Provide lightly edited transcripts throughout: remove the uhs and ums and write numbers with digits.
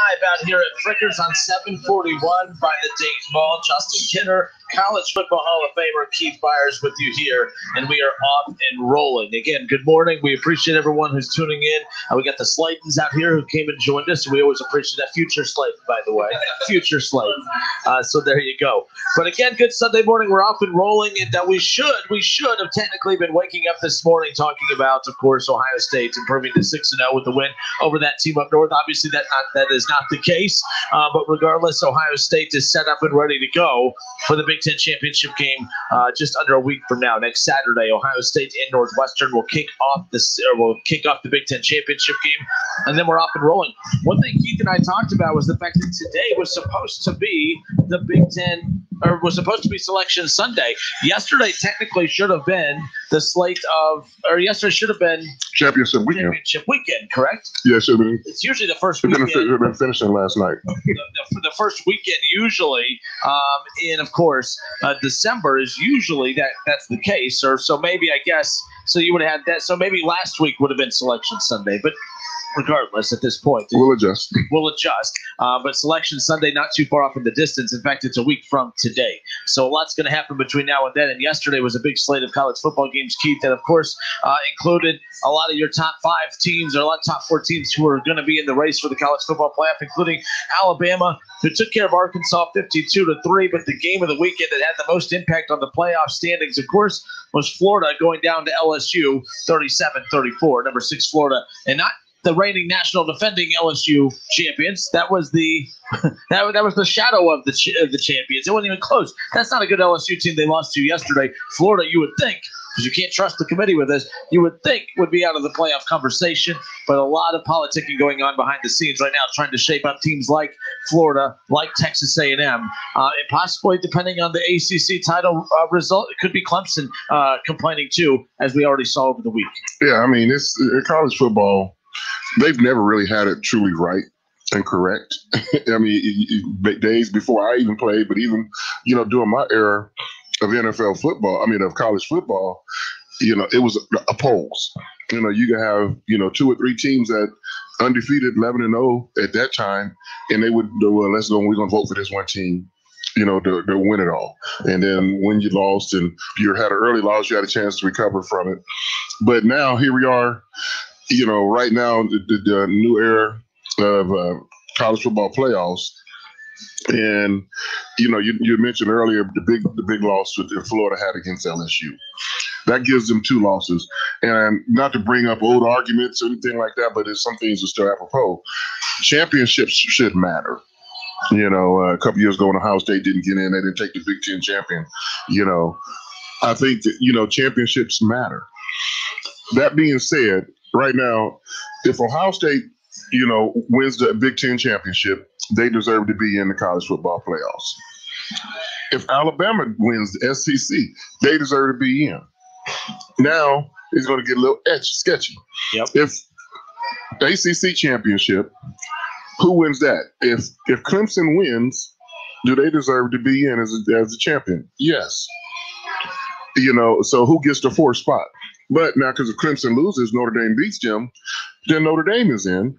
live out here at Frickers on 741 by the Dayton Mall. Justin Kinner, College Football Hall of Famer Keith Byars with you here, and we are off and rolling. Again, good morning. We appreciate everyone who's tuning in. We got the Slaytons out here who came and joined us. We always appreciate that. Future Slayton, by the way. Future Slayton. So there you go. But again, good Sunday morning. We're off and rolling, and we should have technically been waking up this morning talking about, of course, Ohio State improving to 6-0 with the win over that team up north. Obviously, that is not the case. But regardless, Ohio State is set up and ready to go for the Big Ten championship game just under a week from now. Next Saturday, Ohio State and Northwestern will kick off the Big Ten championship game, and then we're off and rolling. One thing Keith and I talked about was the fact that today was supposed to be the Big Ten, or was supposed to be Selection Sunday. Yesterday technically should have been the slate of, or yesterday should have been championship weekend, correct? Yes, it been. It's usually the first weekend. It had been finishing last night. The first weekend usually, in of course December is usually that's the case, or so maybe I guess. So you would have had that. So maybe last week would have been Selection Sunday, but regardless, at this point, we'll adjust. But Selection Sunday, not too far off in the distance. In fact, it's a week from today. So a lot's going to happen between now and then. And yesterday was a big slate of college football games, Keith, that, of course, included a lot of your top 5 teams, or a lot of top 4 teams who are going to be in the race for the college football playoff, including Alabama, who took care of Arkansas 52-3. But the game of the weekend that had the most impact on the playoff standings, of course, was Florida going down to LSU 37-34. Number 6 Florida, and not the reigning national defending LSU champions. That was the that was the shadow of the champions. It wasn't even close. That's not a good LSU team they lost to yesterday. Florida, you would think, because you can't trust the committee with this, you would think would be out of the playoff conversation. But a lot of politicking going on behind the scenes right now, trying to shape up teams like Florida, like Texas A&M, and possibly, depending on the ACC title result, it could be Clemson complaining too, as we already saw over the week. Yeah, I mean, it's college football. They've never really had it truly right and correct. I mean, days before I even played, but even, during my era of NFL football, of college football, it was a polls. You could have, 2 or 3 teams that undefeated 11-0 at that time, and they would, well, let's go, we're going to vote for this one team, to win it all. And then when you lost and you had an early loss, you had a chance to recover from it. But now here we are. Right now, the new era of college football playoffs, and you mentioned earlier the big loss that Florida had against LSU. That gives them 2 losses, and not to bring up old arguments or anything like that, but some things are still apropos. Championships should matter. A couple years ago when Ohio State didn't get in, they didn't take the Big Ten champion. I think that championships matter. That being said, right now, if Ohio State, wins the Big Ten championship, they deserve to be in the college football playoffs. If Alabama wins the SEC, they deserve to be in. Now it's going to get a little sketchy. Yep. If ACC championship, who wins that? If Clemson wins, do they deserve to be in as a champion? Yes. So who gets the 4th spot? But now, because if Clemson loses, Notre Dame beats them, then Notre Dame is in.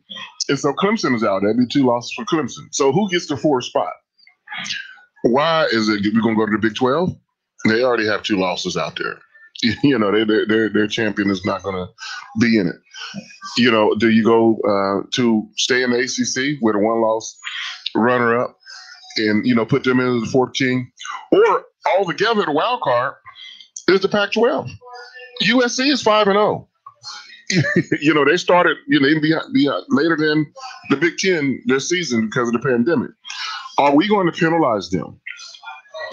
And so Clemson is out. That'd be 2 losses for Clemson. So who gets the 4th spot? Why is it we're going to go to the Big 12? They already have 2 losses out there. Their champion is not going to be in it. Do you go to stay in the ACC with a 1-loss runner-up and, put them in as the 4th team? Or altogether, the wild card is the Pac-12. USC is 5-0. They started, even later than the Big Ten this season because of the pandemic. Are we going to penalize them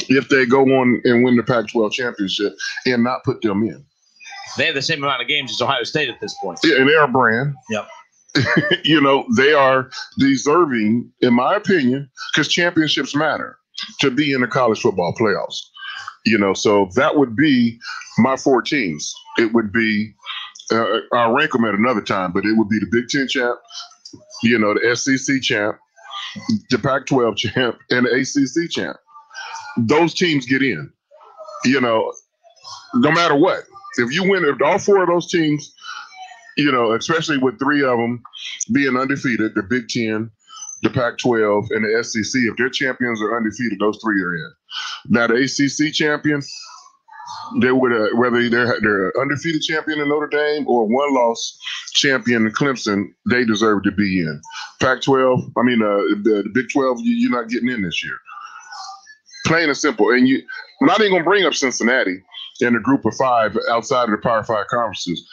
if they go on and win the Pac-12 championship and not put them in? They have the same amount of games as Ohio State at this point. Yeah, and they're a brand. Yep. They are deserving, in my opinion, because championships matter, to be in the college football playoffs. So that would be my 4 teams. It would be, I'll rank them at another time, but it would be the Big Ten champ, the SEC champ, the Pac-12 champ, and the ACC champ. Those teams get in, no matter what. If you win, if all 4 of those teams, especially with 3 of them being undefeated, the Big Ten, the Pac-12, and the SEC. If their champions are undefeated, those three are in. Now, the ACC champion, they would whether they're undefeated champion in Notre Dame or one-loss champion in Clemson, they deserve to be in. Pac-12, the Big 12, you're not getting in this year. Plain and simple. And I'm not even going to bring up Cincinnati in the group of five outside of the Power 5 conferences.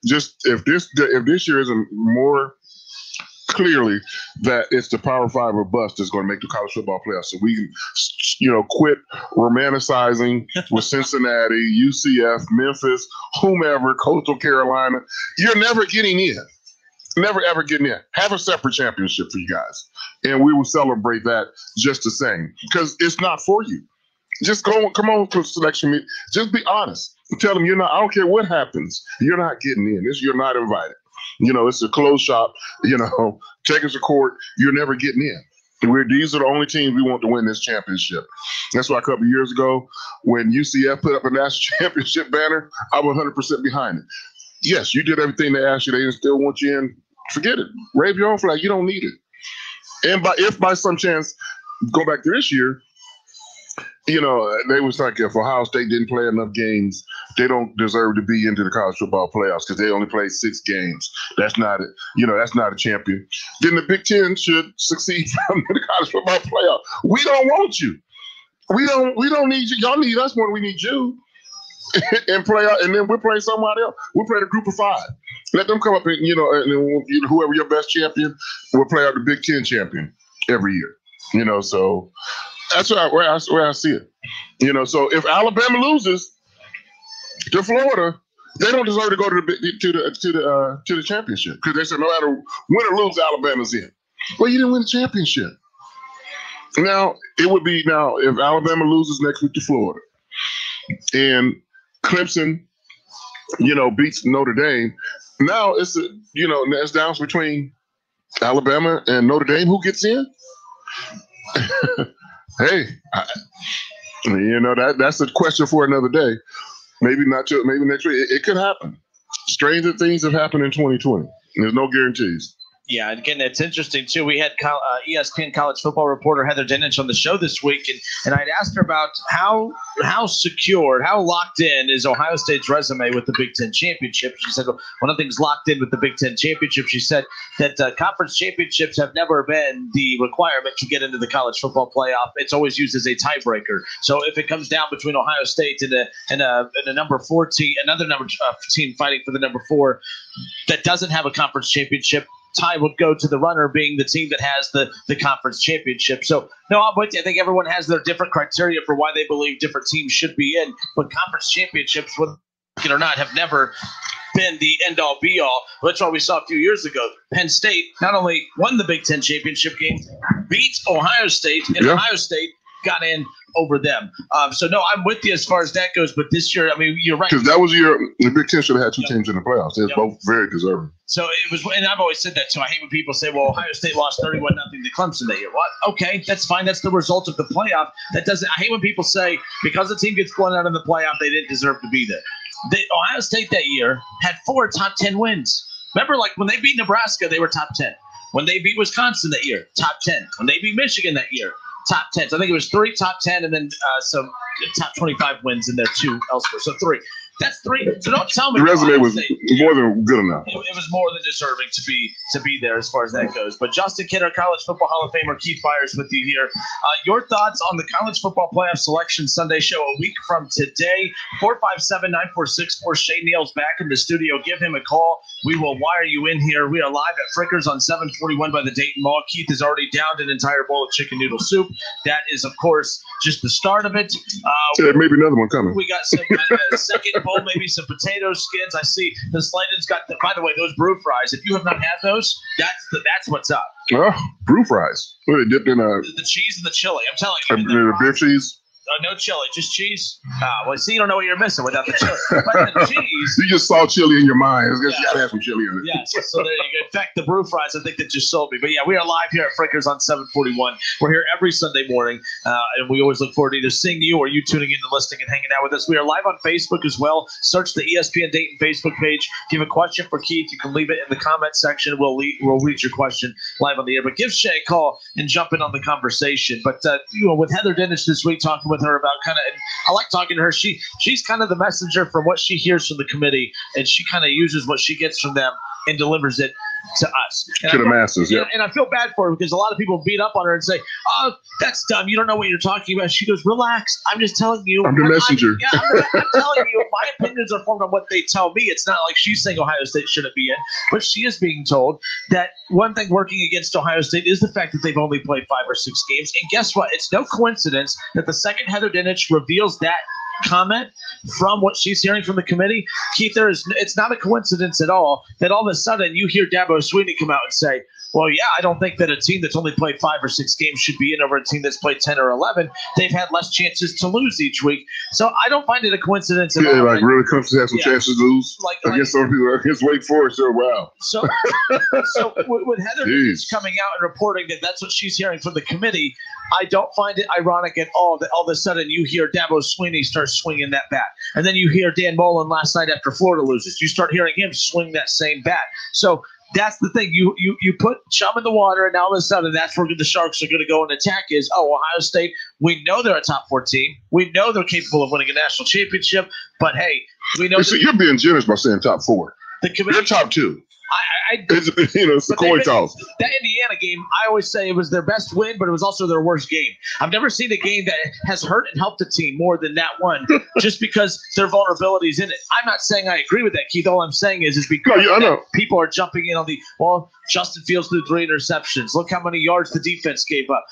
Just if this year isn't more clearly that it's the Power 5 or bust that's going to make the college football playoffs. So we can, quit romanticizing with Cincinnati, UCF, Memphis, whomever, Coastal Carolina. You're never getting in. Never, ever getting in. Have a separate championship for you guys. And we will celebrate that just the same because it's not for you. Just come on to selection meet. Just be honest. Tell them you're not. I don't care what happens. You're not getting in. You're not invited. It's a closed shop. Take us to court. You're never getting in. These are the only teams we want to win this championship. That's why a couple of years ago, when UCF put up a national championship banner, I was 100% behind it. Yes, you did everything they asked you. They didn't still want you in. Forget it. Wave your own flag. You don't need it. And if by some chance, go back to this year, they was like, if Ohio State didn't play enough games, they don't deserve to be into the college football playoffs because they only played 6 games. That's not it. That's not a champion. Then the Big Ten should succeed from the college football playoff. We don't want you. We don't need you. Y'all need us more than we need you. And play out, and then we'll play somebody else. We'll play the group of 5. Let them come up and and whoever your best champion will play out the Big Ten champion every year. So that's where I see it. So if Alabama loses to Florida, they don't deserve to go to the championship because they said no matter win or lose, Alabama's in. Well, you didn't win the championship. Now it would be if Alabama loses next week to Florida and Clemson, beats Notre Dame. Now it's it's down between Alabama and Notre Dame. Who gets in? Hey, that's a question for another day. Maybe not. Maybe next week. It could happen. Stranger things have happened in 2020. There's no guarantees. Yeah, and again, it's interesting, too. We had ESPN college football reporter Heather Dinich on the show this week, and I'd asked her about how secured, how locked in is Ohio State's resume with the Big Ten championship. She said, well, one of the things locked in with the Big Ten championship, she said that conference championships have never been the requirement to get into the college football playoff. It's always used as a tiebreaker. So if it comes down between Ohio State and a number 4 team, another team fighting for the number 4 that doesn't have a conference championship, tie would go to the runner being the team that has the conference championship. So, no, I'm with you. I think everyone has their different criteria for why they believe different teams should be in. But conference championships, whether or not, have never been the end-all, be-all. That's why we saw a few years ago. Penn State not only won the Big Ten championship game, beat Ohio State, and Ohio State got in over them. So, no, I'm with you as far as that goes. But this year, you're right. Because that was the Big Ten should have had 2 teams in the playoffs. They're both very deserving. So it was, and I've always said that too. I hate when people say, well, Ohio State lost 31-0 to Clemson that year. What? Okay, that's fine. That's the result of the playoff. I hate when people say because the team gets blown out in the playoff, they didn't deserve to be there. Ohio State that year had 4 top 10 wins. Remember, like when they beat Nebraska, they were top 10. When they beat Wisconsin that year, top 10. When they beat Michigan that year, top 10. So I think it was 3 top 10 and then some top 25 wins in there, 2 elsewhere. So 3. That's 3. So don't tell me the resume was more than good enough. It was more than deserving to be there as far as that goes. But Justin Kidder, College Football Hall of Famer Keith Byars with you here. Your thoughts on the College Football Playoff Selection Sunday show a week from today. 457-9464. Shay Neal's back in the studio. Give him a call. We will wire you in here. We are live at Frickers on 741 by the Dayton Mall. Keith has already downed an entire bowl of chicken noodle soup. That is, of course, just the start of it. Maybe another one coming. We got some second bowl, maybe some potato skins. I see the Sladen's got, by the way, those brew fries. If you have not had those, that's what's up. Brew fries. What, they dipped in the cheese and the chili. I'm telling you. The beer cheese? No chili, just cheese. Well, see, you don't know what you're missing without the chili. But the cheese. You just saw chili in your mind. You gotta have some chili in it. Yes. So there you go. In fact, the brew fries, I think that just sold me. But yeah, we are live here at Frickers on 741. We're here every Sunday morning, and we always look forward to either seeing you or you tuning in and listening and hanging out with us. We are live on Facebook as well. Search the ESPN Dayton Facebook page. If you have a question for Keith, you can leave it in the comment section. We'll read your question live on the air. But give Shay a call and jump in on the conversation. But with Heather Dinich this week, talking with her about I like talking to her. She's kind of the messenger from what she hears from the committee, and she kind of uses what she gets from them and delivers it to us. To the masses, yeah. And I feel bad for her because a lot of people beat up on her and say, "Oh, that's dumb. You don't know what you're talking about." She goes, "Relax. I'm just telling you. I'm the messenger." I'm telling you. My opinions are formed on what they tell me. It's not like she's saying Ohio State shouldn't be in, but she is being told that one thing working against Ohio State is the fact that they've only played 5 or 6 games. And guess what? It's no coincidence that the second Heather Dinich reveals that comment from what she's hearing from the committee, Keith, it's not a coincidence at all that all of a sudden you hear Dabo Swinney come out and say, well, yeah, I don't think that a team that's only played 5 or 6 games should be in over a team that's played 10 or 11. They've had less chances to lose each week. So I don't find it a coincidence at all. Like really comes to have some chances to lose. Against some people, against Wake Forest, wow. So with Heather coming out and reporting that that's what she's hearing from the committee, I don't find it ironic at all that all of a sudden you hear Dabo Swinney start swinging that bat. And then you hear Dan Mullen last night after Florida loses. You start hearing him swing that same bat. So that's the thing. You put chum in the water, and now all of a sudden that's where the Sharks are going to go and attack is, Ohio State, we know they're a top 4 team. We know they're capable of winning a national championship. But, hey, we know – you're being generous by saying top 4. You're top 2. It's the coin toss. That Indiana game, I always say it was their best win, but it was also their worst game. I've never seen a game that has hurt and helped a team more than that one, just because their vulnerabilities in it. I'm not saying I agree with that, Keith. All I'm saying is because people are jumping in on Justin Fields threw 3 interceptions. Look how many yards the defense gave up.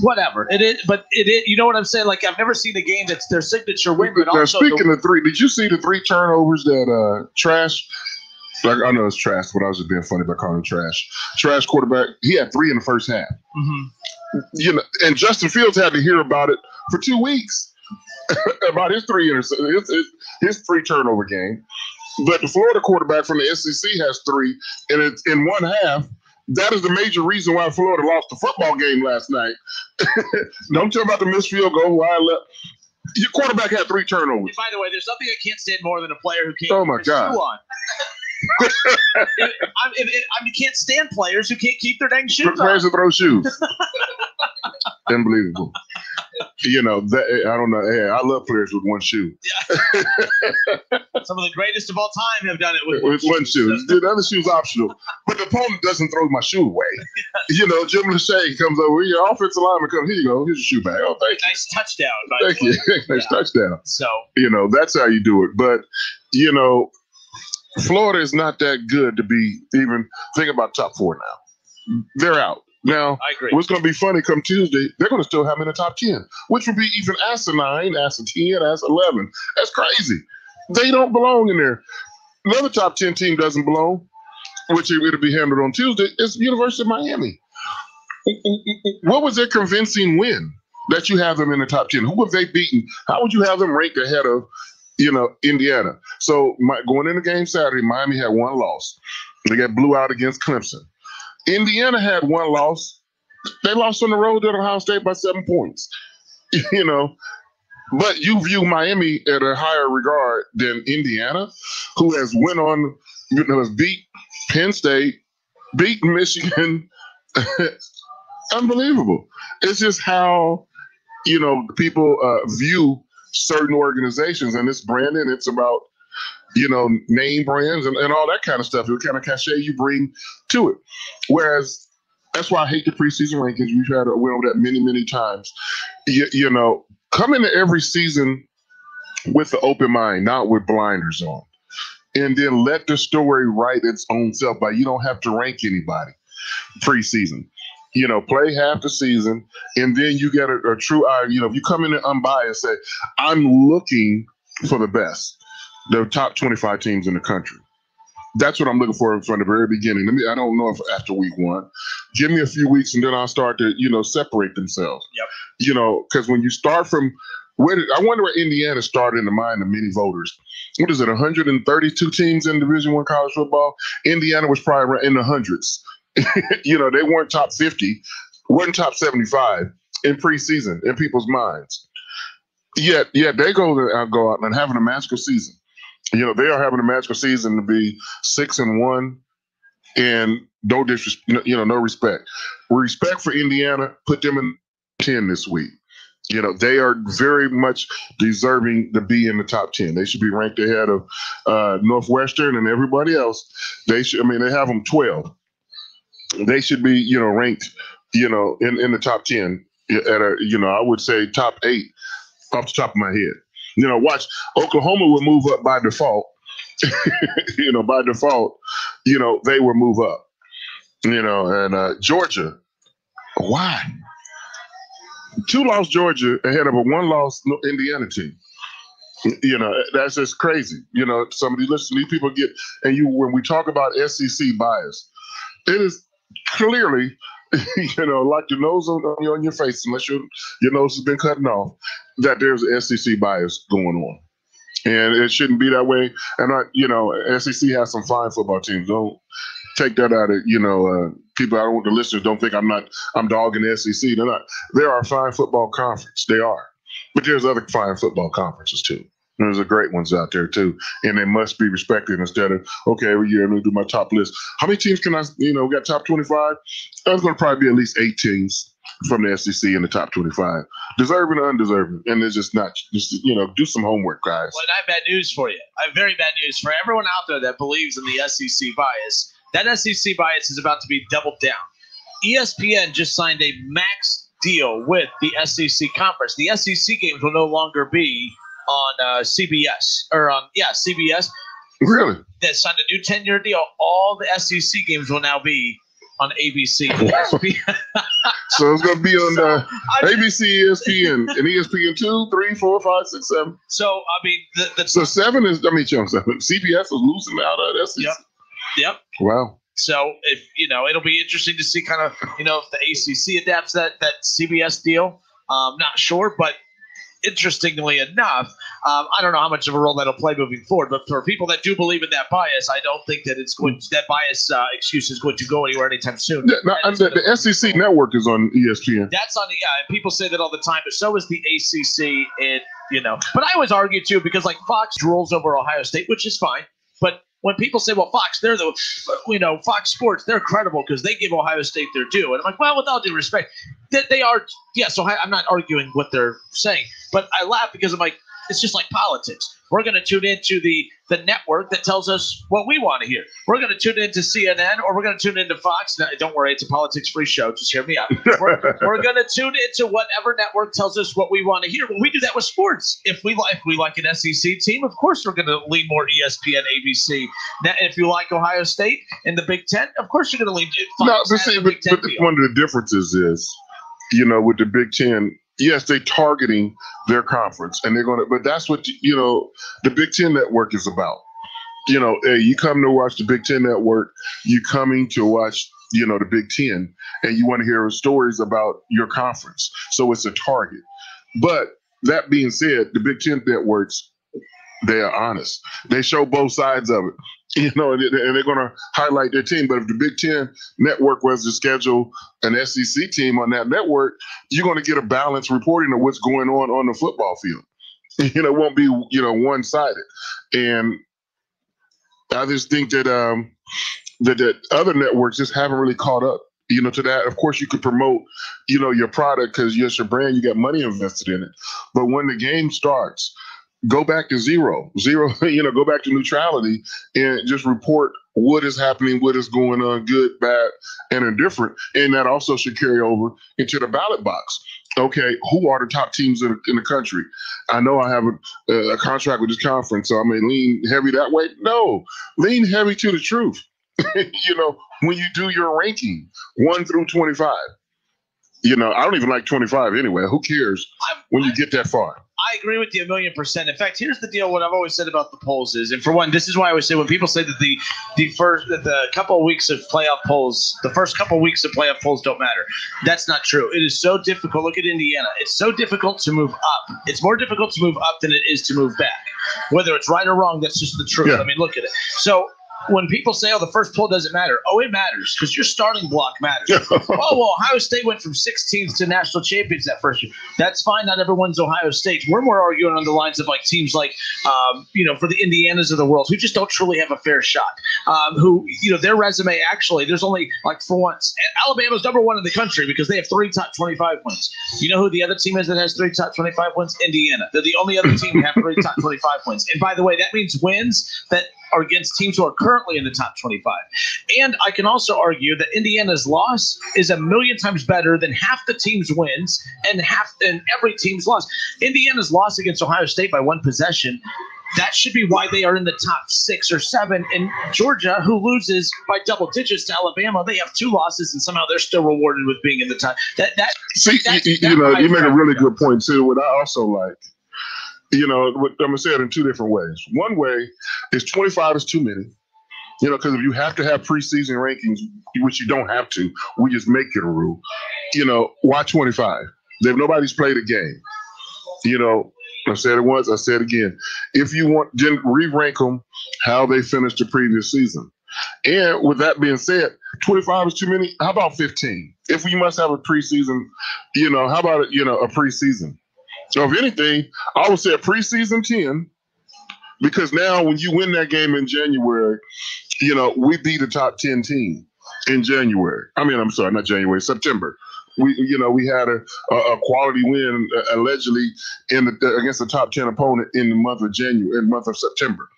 Whatever it is, but it is. You know what I'm saying? Like, I've never seen a game that's their signature win. But also, speaking of 3, did you see the 3 turnovers that Trash? Like, I know it's trash, but I was just being funny about calling him trash. Trash quarterback. He had 3 in the first half. Mm-hmm. And Justin Fields had to hear about it for 2 weeks about his 3 his 3 turnover game. But the Florida quarterback from the SEC has 3, and it's in 1 half. That is the major reason why Florida lost the football game last night. Don't tell about the missed field goal. Why I left. Your quarterback had 3 turnovers. And by the way, there's nothing I can't stand more than a player who can't keep their shoe on. You can't stand players who can't keep their dang shoes on. Players who throw shoes. Unbelievable. I don't know. Hey, I love players with 1 shoe. Yeah. Some of the greatest of all time have done it with 1 shoe. The other shoe's optional. But the opponent doesn't throw my shoe away. Jim Lachey comes over. Your offensive lineman comes. Here you go. Here's your shoe bag. Oh, thank you. Nice touchdown. Thank you. Nice touchdown. So that's how you do it. But Florida is not that good to be even thinking about top 4 now. They're out. Now, I agree. What's going to be funny come Tuesday, they're going to still have them in the top 10, which would be even asinine, asin 10, asin 11. That's crazy. They don't belong in there. Another top 10 team doesn't belong, which it'll be handled on Tuesday, is University of Miami. What was their convincing win that you have them in the top 10? Who have they beaten? How would you have them ranked ahead of Indiana? So going in the game Saturday, Miami had 1 loss. They got blew out against Clemson. Indiana had 1 loss. They lost on the road to Ohio State by 7 points. But you view Miami at a higher regard than Indiana, who has has beat Penn State, beat Michigan. Unbelievable. It's just how people view certain organizations, and it's branding. It's about name brands and all that kind of stuff. What kind of cachet you bring to it. Whereas that's why I hate the preseason rankings. We've had to went over that many, many times. Come into every season with an open mind, not with blinders on. And then let the story write its own self by you don't have to rank anybody preseason. Play half the season, and then you get a true eye. If you come in and unbiased, say, I'm looking for the best. The top 25 teams in the country. That's what I'm looking for from the very beginning. I don't know if after week 1, give me a few weeks and then I'll start to, separate themselves. Yep. Because when you start from I wonder where Indiana started in the mind of many voters. What is it, 132 teams in Division I college football? Indiana was probably in the hundreds. They weren't top 50, weren't top 75 in preseason in people's minds. Yet they go out and having a magical season. They are having a magical season to be 6-1, and no disrespect, no respect. Respect for Indiana. Put them in 10 this week. They are very much deserving to be in the top 10. They should be ranked ahead of Northwestern and everybody else. They should. They have them 12. They should be, ranked, in the top 10 at I would say top 8 off the top of my head. Watch Oklahoma will move up by default. By default, they will move up. And Georgia, why? 2-loss Georgia ahead of a 1-loss Indiana team. That's just crazy. Somebody listen, these people get, and when we talk about SEC bias, it is clearly, like your nose on your face, unless your nose has been cutting off, that there's SEC bias going on. And it shouldn't be that way. And SEC has some fine football teams. Don't take that out of, people. I don't want the listeners don't think I'm dogging the SEC. They're not. They are a fine football conference. They are. But there's other fine football conferences too. There's a great ones out there too. And they must be respected instead of, okay, every year I'm going to do my top list. How many teams can I, we got top 25? There's going to probably be at least 8 teams from the SEC in the top 25. Deserving or undeserving. And it's just not, do some homework, guys. Well, I have bad news for you. I have very bad news for everyone out there that believes in the SEC bias. That SEC bias is about to be doubled down. ESPN just signed a max deal with the SEC conference. The SEC games will no longer be on CBS or on CBS. Really? They signed a new 10-year deal. All the SEC games will now be on ABC. ESPN. So it's going to be on ABC, ESPN, and ESPN 2, 3, 4, 5, 6, 7. So so 7 is 7. CBS is losing out of that SEC. Yep. Wow. So if it'll be interesting to see kind of if the ACC adapts that CBS deal. Not sure, but interestingly enough, I don't know how much of a role that'll play moving forward. But for people that do believe in that bias, I don't think that that bias excuse is going to go anywhere anytime soon. The SEC network is on ESPN. That's on and people say that all the time, but so is the ACC. And but I always argue too because like Fox rules over Ohio State, which is fine, but when people say, well, Fox, they're the, Fox Sports, they're credible because they give Ohio State their due. And I'm like, well, with all due respect, they are, so I'm not arguing what they're saying. But I laugh because I'm like, it's just like politics. We're going to tune into the network that tells us what we want to hear. We're going to tune into CNN or we're going to tune into Fox. No, don't worry, it's a politics-free show. Just hear me out. We're going to tune into whatever network tells us what we want to hear. Well, we do that with sports. If we like an SEC team, of course we're going to lean more ESPN, ABC. Now, if you like Ohio State and the Big Ten, of course you're going to lean Fox. No, but one of the differences is, with the Big Ten, yes, they're targeting their conference, and they're going to. But that's what the Big Ten network is about. Hey, you come to watch the Big Ten network. You coming to watch, the Big Ten, and you want to hear stories about your conference. So it's a target. But that being said, the Big Ten networks, they are honest. They show both sides of it. And they're going to highlight their team. But if the Big Ten network was to schedule an SEC team on that network, you're going to get a balanced reporting of what's going on the football field. It won't be, one-sided. And I just think that that other networks just haven't really caught up, to that. Of course, you could promote, your product because it's your brand, you got money invested in it. But when the game starts, go back to zero, go back to neutrality and just report what is happening, what is going on, good, bad, and indifferent. And that also should carry over into the ballot box. Okay, who are the top teams in the country? I know I have a contract with this conference, so I may lean heavy that way. No, lean heavy to the truth. When you do your ranking, 1 through 25. You know, I don't even like 25 anyway. Who cares when you get that far? I agree with you 1,000,000%. In fact, here's the deal. What I've always said about the polls is, and for one, this is why I always say when people say that the couple of weeks of playoff polls, the first couple of weeks of playoff polls don't matter. That's not true. It is so difficult. Look at Indiana. It's so difficult to move up. It's more difficult to move up than it is to move back. Whether it's right or wrong, that's just the truth. Yeah. I mean, look at it. So when people say, oh, the first poll doesn't matter, oh, it matters because your starting block matters. Oh, well, Ohio State went from 16th to national champions that first year. That's fine. Not everyone's Ohio State. We're more arguing on the lines of like teams like, for the Indianas of the world who just don't truly have a fair shot. Who, their resume actually, there's only like for once. Alabama's number one in the country because they have 3 top 25 wins. You know who the other team is that has 3 top 25 wins? Indiana. They're the only other team to have 3 top 25 wins. And by the way, that means wins that are against teams who are currently in the top 25. And I can also argue that Indiana's loss is 1,000,000 times better than half the team's wins and every team's loss. Indiana's loss against Ohio State by 1 possession, that should be why they are in the top 6 or 7. And Georgia, who loses by double digits to Alabama, they have 2 losses, and somehow they're still rewarded with being in the top. You make a really good point, too. What I also like, I'm going to say it in 2 different ways. One way is 25 is too many, because if you have to have preseason rankings, which you don't have to, we just make it a rule, why 25? If nobody's played a game, I said it once, I said it again. If you want, then re-rank them how they finished the previous season. And with that being said, 25 is too many. How about 15? If we must have a preseason, how about, a preseason? So if anything, I would say a preseason 10, because now when you win that game in January, we beat a top 10 team in January. I'm sorry, not January, September. We had a quality win allegedly against a top 10 opponent in the month of January, in the month of September.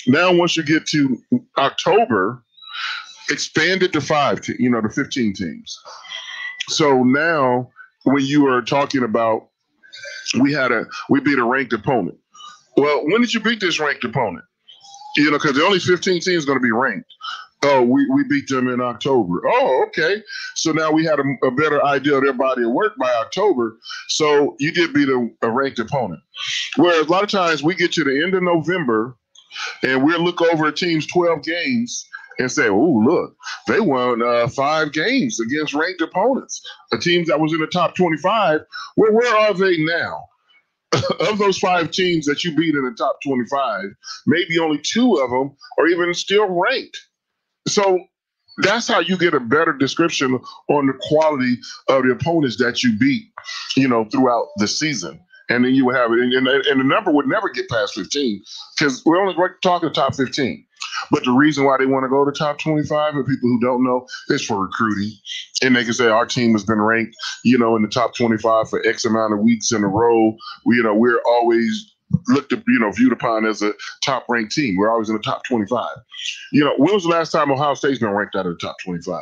Now, once you get to October, expand it to 15 teams. So now when you are talking about we beat a ranked opponent. Well, when did you beat this ranked opponent? Because the only 15 teams going to be ranked. Oh, we beat them in October. Oh, okay. So now we had a better idea of their body of work by October. So you did beat a ranked opponent. Whereas a lot of times we get to the end of November and we'll look over a team's 12 games and say, oh, look, they won 5 games against ranked opponents. A team that was in the top 25, where are they now? Of those 5 teams that you beat in the top 25, maybe only 2 of them are even still ranked. So that's how you get a better description on the quality of the opponents that you beat, throughout the season. And then you would have it, and the number would never get past 15 because we're only talking top 15. But the reason why they want to go to top 25, and people who don't know, is for recruiting. And they can say our team has been ranked, in the top 25 for X amount of weeks in a row. We're always viewed upon as a top-ranked team. We're always in the top 25. When was the last time Ohio State's been ranked out of the top 25?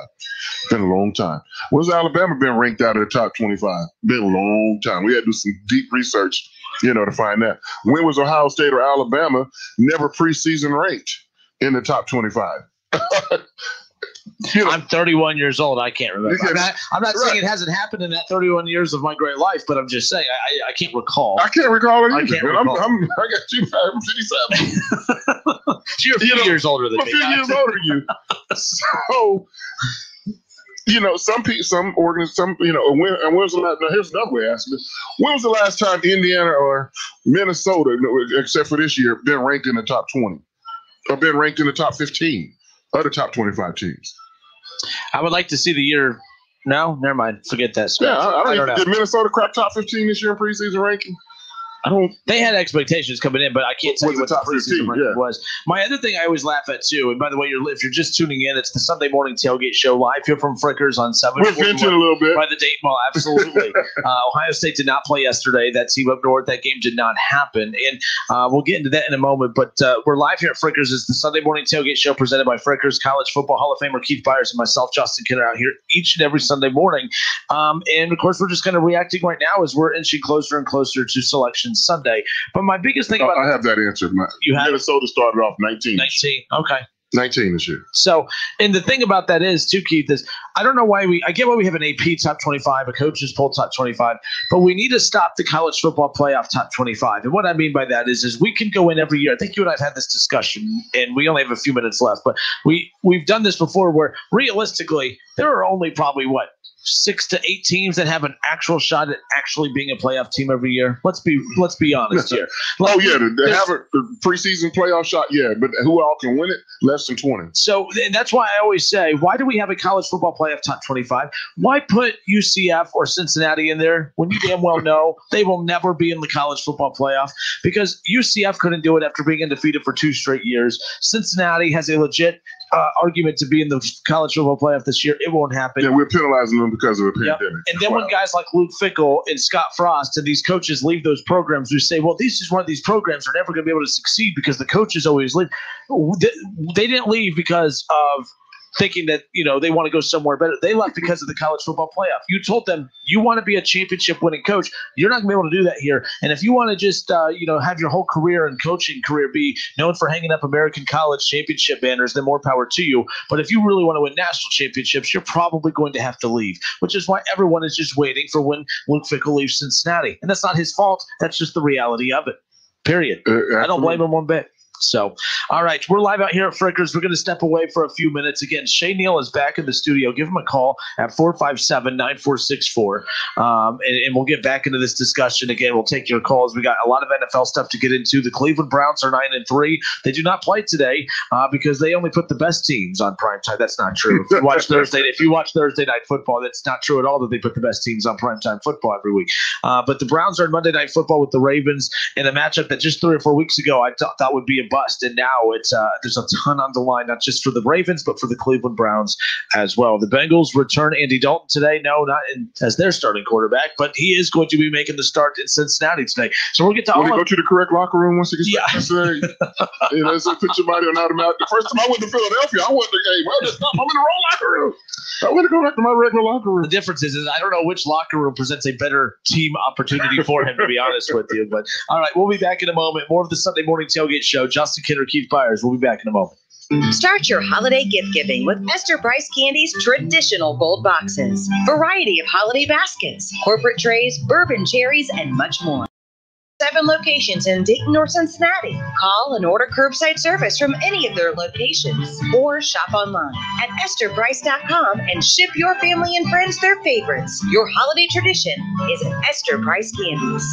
Been a long time. When's Alabama been ranked out of the top 25? Been a long time. We had to do some deep research, to find that. When was Ohio State or Alabama never preseason ranked in the top 25? I'm 31 years old. I can't remember. I'm not saying it hasn't happened in that 31 years of my great life, but I'm just saying I can't recall. I can't recall it either. I can't recall. I got you. I'm 57. You're a few years older than me. I'm a few years older than you. So, some organizations, when was the last? Now here's another way of asking this: when was the last time Indiana or Minnesota, except for this year, been ranked in the top 20 or been ranked in the top 15 of the top 25 teams? I would like to see the year. No, never mind. Forget that. Yeah, I don't know. Did Minnesota crack top 15 this year in preseason ranking? They had expectations coming in, but I can't tell you what the preseason ranking was. My other thing I always laugh at too, and by the way, if you're just tuning in, it's the Sunday morning tailgate show live here from Frickers on 7. We're venting a little bit by the Dayton Mall. Absolutely. Ohio State did not play yesterday. That team up north, that game did not happen, and we'll get into that in a moment. But we're live here at Frickers. It's the Sunday morning tailgate show presented by Frickers. College football Hall of Famer Keith Byars and myself, Justin Kinner, out here each and every Sunday morning. And of course, we're just kind of reacting right now as we're inching closer and closer to Selection Sunday. But my biggest thing about I have that answer. You have Minnesota started off 19. 19. Okay. 19 this year. So, and the thing about that is, too, Keith, is I don't know why I get why we have an AP top 25, a coaches poll top 25, but we need to stop the college football playoff top 25. And what I mean by that is we can go in every year. I think you and I have had this discussion, and we only have a few minutes left, but we've done this before where realistically there are only probably 6 to 8 teams that have an actual shot at actually being a playoff team every year. Let's be honest here. They have a preseason playoff shot, but who all can win it? Less than 20. So and that's why I always say, why do we have a college football playoff top 25? Why put UCF or Cincinnati in there when you damn well know they will never be in the college football playoff? Because UCF couldn't do it after being undefeated for 2 straight years. Cincinnati has a legit argument to be in the college football playoff this year. It won't happen. Yeah, we're penalizing them because of a pandemic. And then when guys like Luke Fickell and Scott Frost and these coaches leave those programs, we say, well, this is one of these programs are never going to be able to succeed because the coaches always leave. They didn't leave because of thinking that, they want to go somewhere better. They left because of the college football playoff. You told them you want to be a championship winning coach. You're not going to be able to do that here. And if you want to just, have your whole career and coaching career be known for hanging up American college championship banners, then more power to you. But if you really want to win national championships, you're probably going to have to leave, which is why everyone is just waiting for when Luke Fickell leaves Cincinnati. And that's not his fault. That's just the reality of it. Period. I don't blame him one bit. So, all right, we're live out here at Frickers. We're going to step away for a few minutes. Again, Shay Neal is back in the studio. Give him a call at 457-9464, and we'll get back into this discussion. Again, we'll take your calls. We got a lot of NFL stuff to get into. The Cleveland Browns are 9-3. They do not play today because they only put the best teams on primetime. That's not true. If you watch Thursday Night Football, that's not true at all that they put the best teams on primetime football every week. But the Browns are in Monday Night Football with the Ravens in a matchup that just 3 or 4 weeks ago I thought would be a bust, and now it's there's a ton on the line, not just for the Ravens but for the Cleveland Browns as well. The Bengals return Andy Dalton today, not as their starting quarterback, but he is going to be making the start in Cincinnati today. So we'll get to all. Go to the correct locker room once he gets back. Let's put your body on automatic. The first time I went to Philadelphia, I went to the game. I'm in the wrong locker room. I want to go back to my regular locker room. The difference is I don't know which locker room presents a better team opportunity for him, to be honest with you. But all right, we'll be back in a moment. More of the Sunday Morning Tailgate Show. Justin Kidder, Keith Byars. We'll be back in a moment. Start your holiday gift giving with Esther Price Candy's traditional gold boxes. Variety of holiday baskets, corporate trays, bourbon cherries, and much more. 7 locations in Dayton or Cincinnati. Call and order curbside service from any of their locations or shop online at EstherPrice.com and ship your family and friends their favorites. Your holiday tradition is at Esther Price Candies.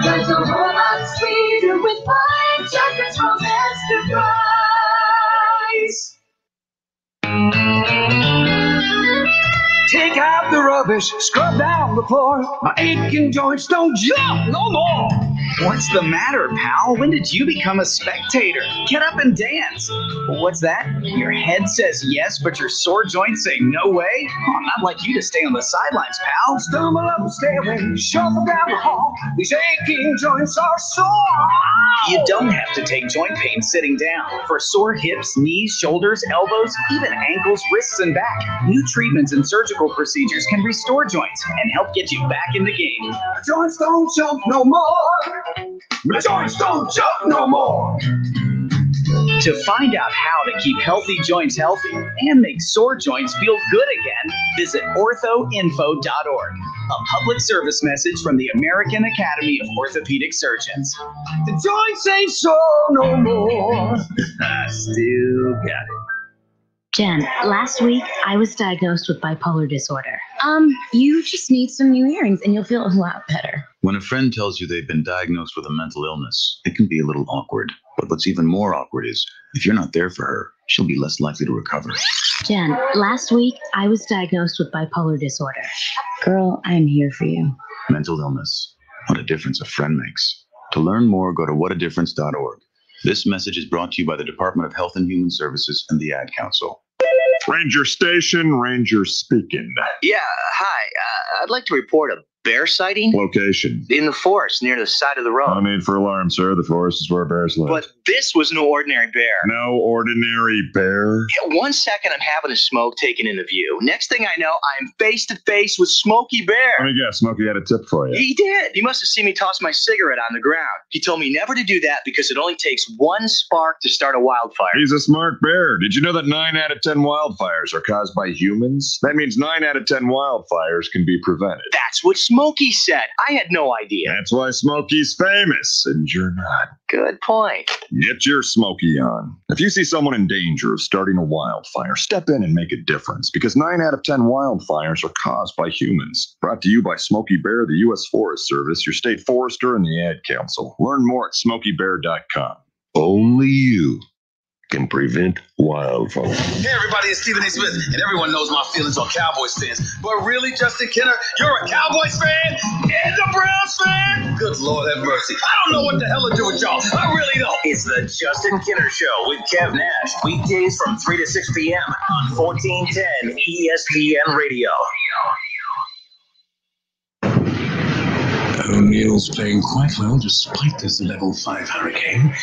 There's a whole lot sweeter with fine chocolates from Esther Price. Take out the rubbish, scrub down the floor. My aching joints don't jump no more. What's the matter, pal? When did you become a spectator? Get up and dance. What's that? Your head says yes, but your sore joints say no way? Oh, not like you to stay on the sidelines, pal. Stumble up the stairway, shuffle down the hall. These aching joints are sore. You don't have to take joint pain sitting down. For sore hips, knees, shoulders, elbows, even ankles, wrists, and back, new treatments and surgical procedures can restore joints and help get you back in the game. My joints don't jump no more. My joints don't jump no more. To find out how to keep healthy joints healthy and make sore joints feel good again, visit orthoinfo.org. A public service message from the American Academy of Orthopedic Surgeons. The joints ain't sore no more. I still got it. Jen, last week I was diagnosed with bipolar disorder. You just need some new earrings and you'll feel a lot better. When a friend tells you they've been diagnosed with a mental illness, it can be a little awkward. But what's even more awkward is if you're not there for her, she'll be less likely to recover. Jen, last week I was diagnosed with bipolar disorder. Girl, I'm here for you. Mental illness. What a difference a friend makes. To learn more, go to whatadifference.org. This message is brought to you by the Department of Health and Human Services and the Ad Council. Ranger Station, Ranger speaking. Yeah, hi. I'd like to report a Bear sighting? Location. In the forest near the side of the road. No need for alarm, sir. The forest is where bears live. But this was no ordinary bear. No ordinary bear? Yeah, 1 second I'm having a smoke taken into view. Next thing I know, I'm face to face with Smokey Bear. Let me guess, Smokey had a tip for you. He did. He must have seen me toss my cigarette on the ground. He told me never to do that because it only takes one spark to start a wildfire. He's a smart bear. Did you know that 9 out of 10 wildfires are caused by humans? That means 9 out of 10 wildfires can be prevented. That's what Smokey said. I had no idea. That's why Smokey's famous, and you're not. Good point. Get your Smokey on. If you see someone in danger of starting a wildfire, step in and make a difference, because 9 out of 10 wildfires are caused by humans. Brought to you by Smokey Bear, the U.S. Forest Service, your state forester, and the Ad Council. Learn more at smokeybear.com. Only you can prevent wildfire. Hey everybody, it's Stephen A. Smith, and everyone knows my feelings on Cowboys fans. But really, Justin Kenner, you're a Cowboys fan and a Browns fan? Good Lord have mercy. I don't know what the hell to do with y'all. I really don't. It's the Justin Kenner Show with Kev Nash. Weekdays from 3 to 6 p.m. on 1410 ESPN Radio. O'Neill's playing quite well despite this level 5 hurricane.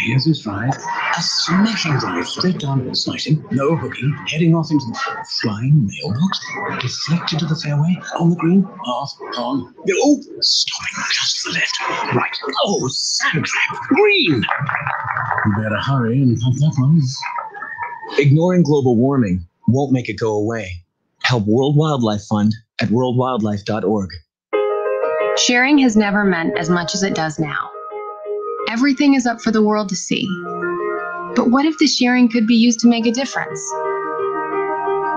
Here's his drive. A smashing drive straight down the slicing. No hooking. Heading off into the flying mailbox. Deflected to the fairway. On the green. Off. On. Oh! Stopping just to the left. Right. Oh, sand trap. Green! You better hurry and pump that one. Ignoring global warming won't make it go away. Help World Wildlife Fund at worldwildlife.org. Sharing has never meant as much as it does now. Everything is up for the world to see. But what if the sharing could be used to make a difference?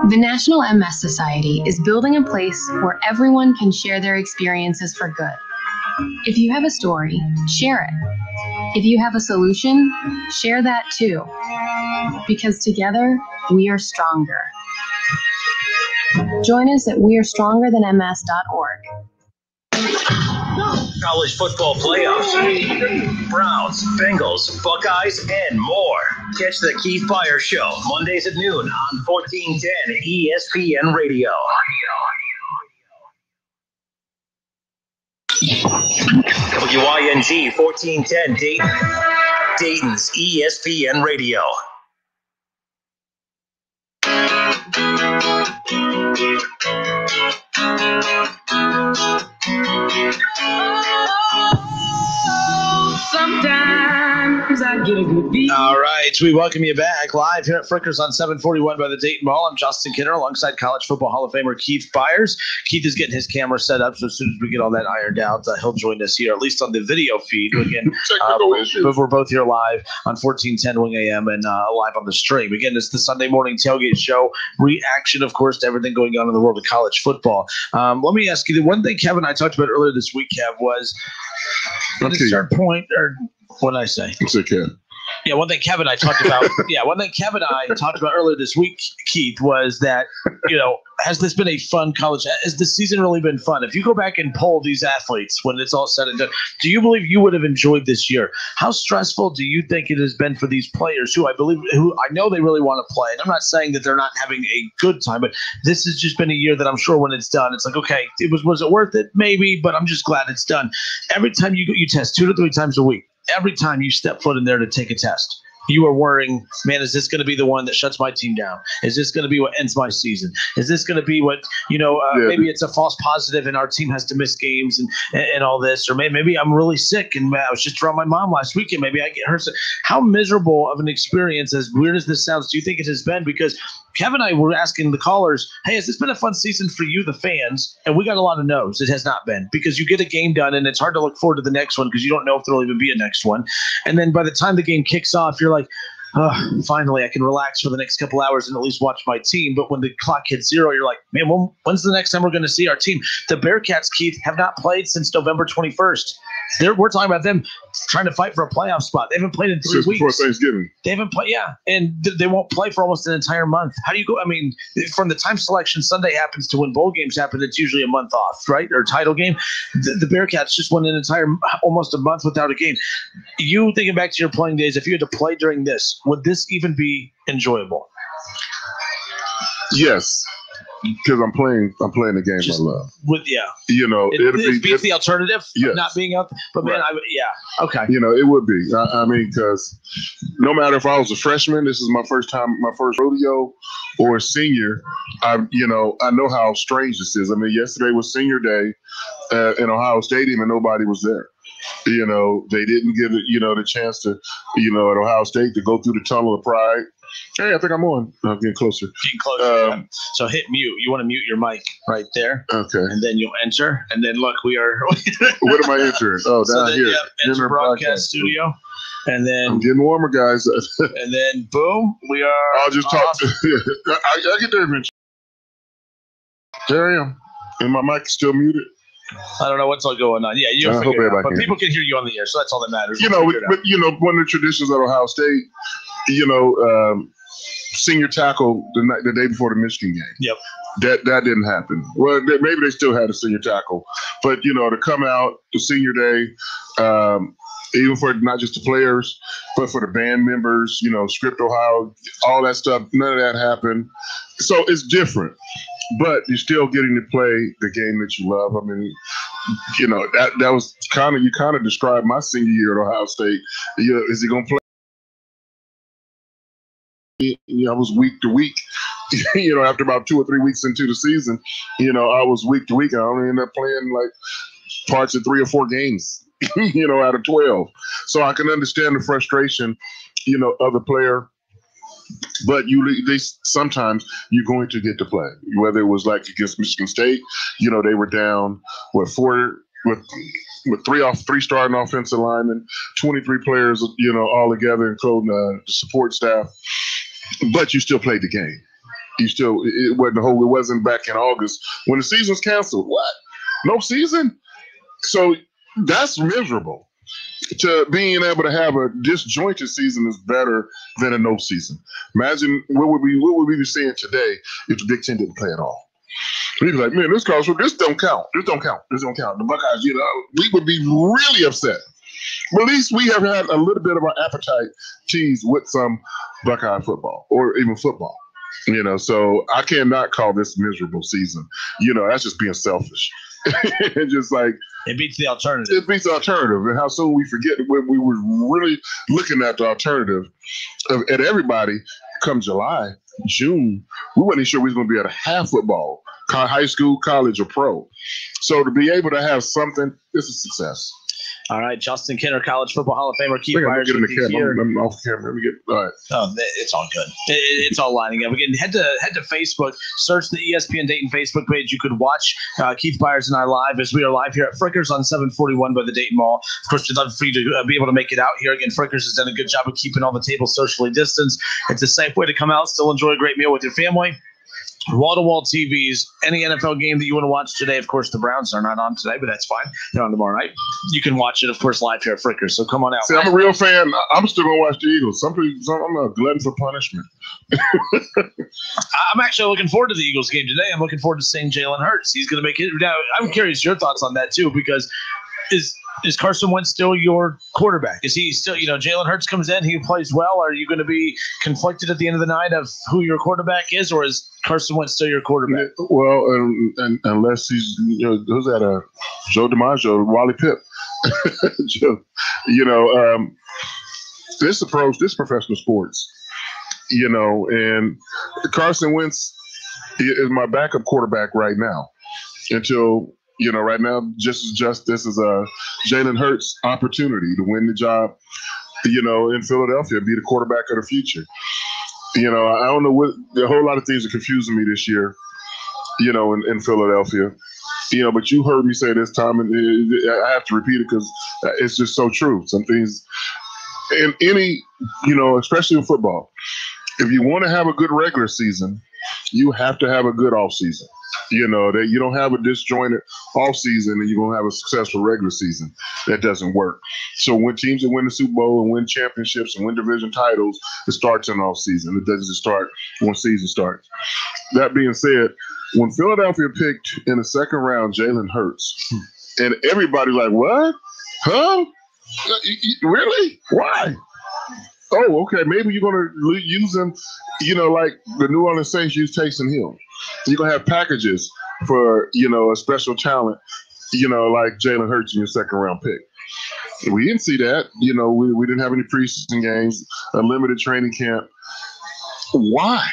The National MS Society is building a place where everyone can share their experiences for good. If you have a story, share it. If you have a solution, share that too. Because together, we are stronger. Join us at wearestrongerthanms.org. College football playoffs, Browns, Bengals, Buckeyes, and more. Catch the Keith Byars Show Mondays at noon on 1410 ESPN Radio. WING 1410 Dayton, Dayton's ESPN Radio. Sometimes I get a good beat. All right, we welcome you back live here at Frickers on 741 by the Dayton Mall. I'm Justin Kinner alongside College Football Hall of Famer Keith Byars. Keith is getting his camera set up, so as soon as we get all that ironed out, he'll join us here, at least on the video feed. Again, but we're both here live on 1410 Wing AM and live on the stream. Again, it's the Sunday morning tailgate show reaction, of course, to everything going on in the world of college football. Let me ask you, the one thing Kevin and I talked about earlier this week, Kev, was the start point, or what did I say? It's okay. Yeah, one thing Kevin and I talked about. Earlier this week, Keith, was that, has this been a fun college? Has the season really been fun? If you go back and poll these athletes when it's all said and done, do you believe you would have enjoyed this year? How stressful do you think it has been for these players who I know they really want to play? And I'm not saying that they're not having a good time, but this has just been a year that I'm sure when it's done, it's like, okay, was it worth it? Maybe, but I'm just glad it's done. Every time you test 2 to 3 times a week, every time you step foot in there to take a test, you are worrying, man, is this going to be the one that shuts my team down? Is this going to be what ends my season? Is this going to be what, maybe it's a false positive and our team has to miss games and all this? Or maybe I'm really sick and I was just around my mom last weekend. Maybe I get hurt. How miserable of an experience, as weird as this sounds, do you think it has been? Because Kevin and I were asking the callers, hey, has this been a fun season for you, the fans? And we got a lot of no's. It has not been, because you get a game done and it's hard to look forward to the next one because you don't know if there'll even be a next one. And then by the time the game kicks off, you're like, oh, finally, I can relax for the next couple hours and at least watch my team. But when the clock hits 0, you're like, man, when's the next time we're going to see our team? The Bearcats, Keith, have not played since November 21st. We're talking about them trying to fight for a playoff spot. They haven't played in 3 weeks. Before Thanksgiving. They haven't played, and they won't play for almost an entire month. How do you go? I mean, from the time selection Sunday happens to when bowl games happen, it's usually a month off, right? Or title game. The Bearcats just went almost a month without a game. You thinking back to your playing days, if you had to play during this, would this even be enjoyable? Yes. because I'm playing the game I love. It beats the alternative yes. of not being up. But man, okay. It would be. I mean, because no matter if I was a freshman, this is my first rodeo, or a senior, I know how strange this is. I mean, yesterday was senior day in Ohio Stadium and nobody was there. They didn't give it, the chance to, at Ohio State to go through the tunnel of pride. Hey, I think I'm on. I'm getting closer. So hit mute. You want to mute your mic right there. Okay. And then you'll enter. And then look, we are. What am I entering? Oh, down here. Enter broadcast studio. And then I'm getting warmer, guys. And then boom, we are. I'll just talk. I get there eventually. There I am. And my mic is still muted. I don't know what's all going on. Yeah, you'll figure it out. But people can hear you on the air, so that's all that matters. But one of the traditions at Ohio State, senior tackle the day before the Michigan game. Yep. That didn't happen. Well, maybe they still had a senior tackle, but to come out the senior day, even for not just the players, but for the band members, Script Ohio, all that stuff, none of that happened. So it's different, but you're still getting to play the game that you love. I mean, that was you kind of described my senior year at Ohio State. Is he going to play? I was week to week, after about 2 or 3 weeks into the season, I was week to week and I only ended up playing like parts of 3 or 4 games, out of 12. So I can understand the frustration, of the player, but sometimes you're going to get to play, whether it was like against Michigan State, they were down, with 3 starting offensive linemen, 23 players, all together, including the support staff. But you still played the game. It wasn't back in August when the season was canceled. What? No season? So that's miserable. To being able to have a disjointed season is better than a no season. Imagine what would we be saying today if the Big Ten didn't play at all? We'd be like, man, this don't count. This don't count. The Buckeyes, we would be really upset. But at least we have had a little bit of our appetite teased with some Buckeye football or even football. So I cannot call this miserable season. That's just being selfish. Just like it beats the alternative. It beats the alternative, and how soon we forget when we were really looking at the alternative at everybody. Come July, June, we weren't sure we was going to be able to have football, high school, college, or pro. So to be able to have something, it's a success. All right, Justin Kinner, College Football Hall of Famer, Keith Byars. I'm off camera. Let me get all right. Oh, it's all good. It's all lining up. Again, head to Facebook, search the ESPN Dayton Facebook page. You could watch Keith Byars and I live as we are live here at Frickers on 741 by the Dayton Mall. Of course, we'd love for you to be able to make it out here. Again, Frickers has done a good job of keeping all the tables socially distanced. It's a safe way to come out, still enjoy a great meal with your family. Wall-to-wall TVs, any NFL game that you want to watch today. Of course, the Browns are not on today, but that's fine. They're on tomorrow night. You can watch it, of course, live here at Frickers. So come on out. See, I'm a real fan. I'm still going to watch the Eagles. I'm a glutton for punishment. I'm actually looking forward to the Eagles game today. I'm looking forward to seeing Jalen Hurts. He's going to make it. Now, I'm curious your thoughts on that, too, because is Carson Wentz still your quarterback? Is he still, Jalen Hurts comes in, he plays well. Are you going to be conflicted at the end of the night of who your quarterback is, or is Carson Wentz still your quarterback? Well, and unless he's, who's that? Joe DiMaggio, Wally Pipp. This approach, this professional sports, and Carson Wentz is my backup quarterback right now until. Right now, this is Jalen Hurts' opportunity to win the job, in Philadelphia, be the quarterback of the future. I don't know a whole lot of things are confusing me this year, in Philadelphia. But you heard me say this time, and I have to repeat it because it's just so true. Some things in any, especially in football, if you want to have a good regular season, you have to have a good off season. That you don't have a disjointed off season and you're going to have a successful regular season. That doesn't work. So when teams that win the Super Bowl and win championships and win division titles, it starts in off season. It doesn't just start when season starts. That being said, when Philadelphia picked in the second round Jalen Hurts, and everybody's like, what? Huh? Really? Why? Oh, okay. Maybe you're going to use him, like the New Orleans Saints used Taysom Hill. You're going to have packages for, a special talent, like Jalen Hurts in your second-round pick. We didn't see that. We didn't have any preseason games, a limited training camp. Why?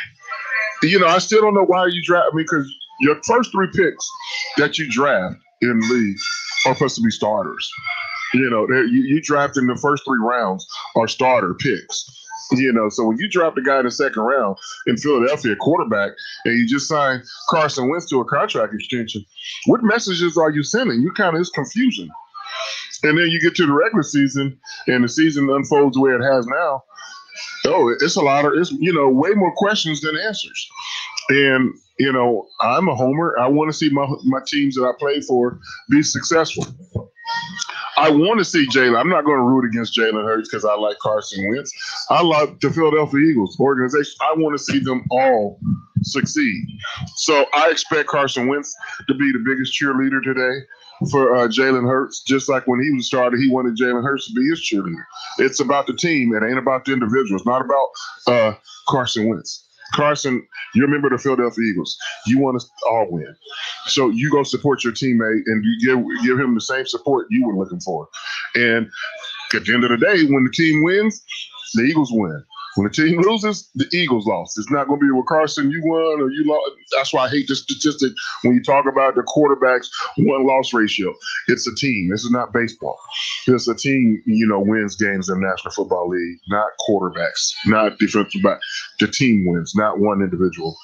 I still don't know why you draft. Because your first 3 picks that you draft in the league are supposed to be starters. You draft in the first 3 rounds are starter picks. So when you drop the guy in the second round in Philadelphia, quarterback, and you just sign Carson Wentz to a contract extension, what messages are you sending? It's confusion. And then you get to the regular season, and the season unfolds the way it has now. It's way more questions than answers. And, I'm a homer. I want to see my teams that I play for be successful. I want to see Jalen. I'm not going to root against Jalen Hurts because I like Carson Wentz. I like the Philadelphia Eagles organization. I want to see them all succeed. So I expect Carson Wentz to be the biggest cheerleader today for Jalen Hurts. Just like when he was started, he wanted Jalen Hurts to be his cheerleader. It's about the team. It ain't about the individual. It's not about Carson Wentz. Carson, you're a member of the Philadelphia Eagles. You want us all win. So you go support your teammate and you give him the same support you were looking for. And at the end of the day, when the team wins, the Eagles win. When the team loses, the Eagles lost. It's not going to be, well, Carson, you won or you lost. That's why I hate the statistic when you talk about the quarterback's win-loss ratio. It's a team. This is not baseball. It's a team, wins games in the National Football League, not quarterbacks, not defensive back. The team wins, not one individual.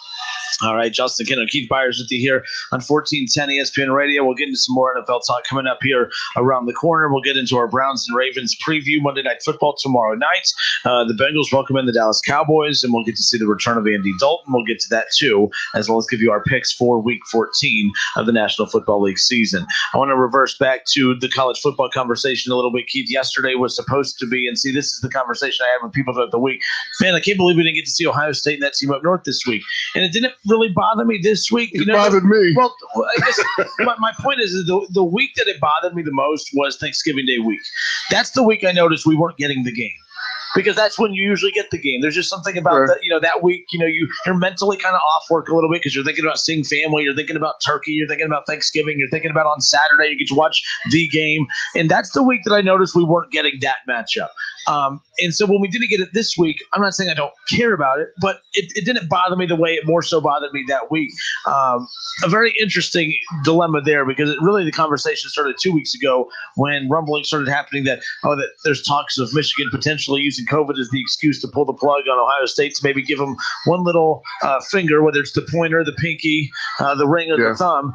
All right, Justin Kinner, Keith Byars with you here on 1410 ESPN Radio. We'll get into some more NFL talk coming up here around the corner. We'll get into our Browns and Ravens preview Monday Night Football tomorrow night. The Bengals welcome in the Dallas Cowboys, and we'll get to see the return of Andy Dalton. We'll get to that too, as well as give you our picks for Week 14 of the National Football League season. I want to reverse back to the college football conversation a little bit. Keith, yesterday was supposed to be, and see, this is the conversation I had with people throughout the week. Man, I can't believe we didn't get to see Ohio State and that team up north this week. And it didn't really bother me this week. It bothered me. Well, I guess my point is the week that it bothered me the most was Thanksgiving Day week. That's the week I noticed we weren't getting the game. Because that's when you usually get the game. There's just something about that week, you're mentally kind of off work a little bit because you're thinking about seeing family, you're thinking about turkey, you're thinking about Thanksgiving, you're thinking about on Saturday you get to watch the game. And that's the week that I noticed we weren't getting that matchup. And so when we didn't get it this week, I'm not saying I don't care about it, but it didn't bother me the way it more so bothered me that week. A very interesting dilemma there because the conversation started 2 weeks ago when rumbling started happening that there's talks of Michigan potentially using COVID as the excuse to pull the plug on Ohio State to maybe give them one little finger, whether it's the pointer, the pinky, the ring, or the thumb,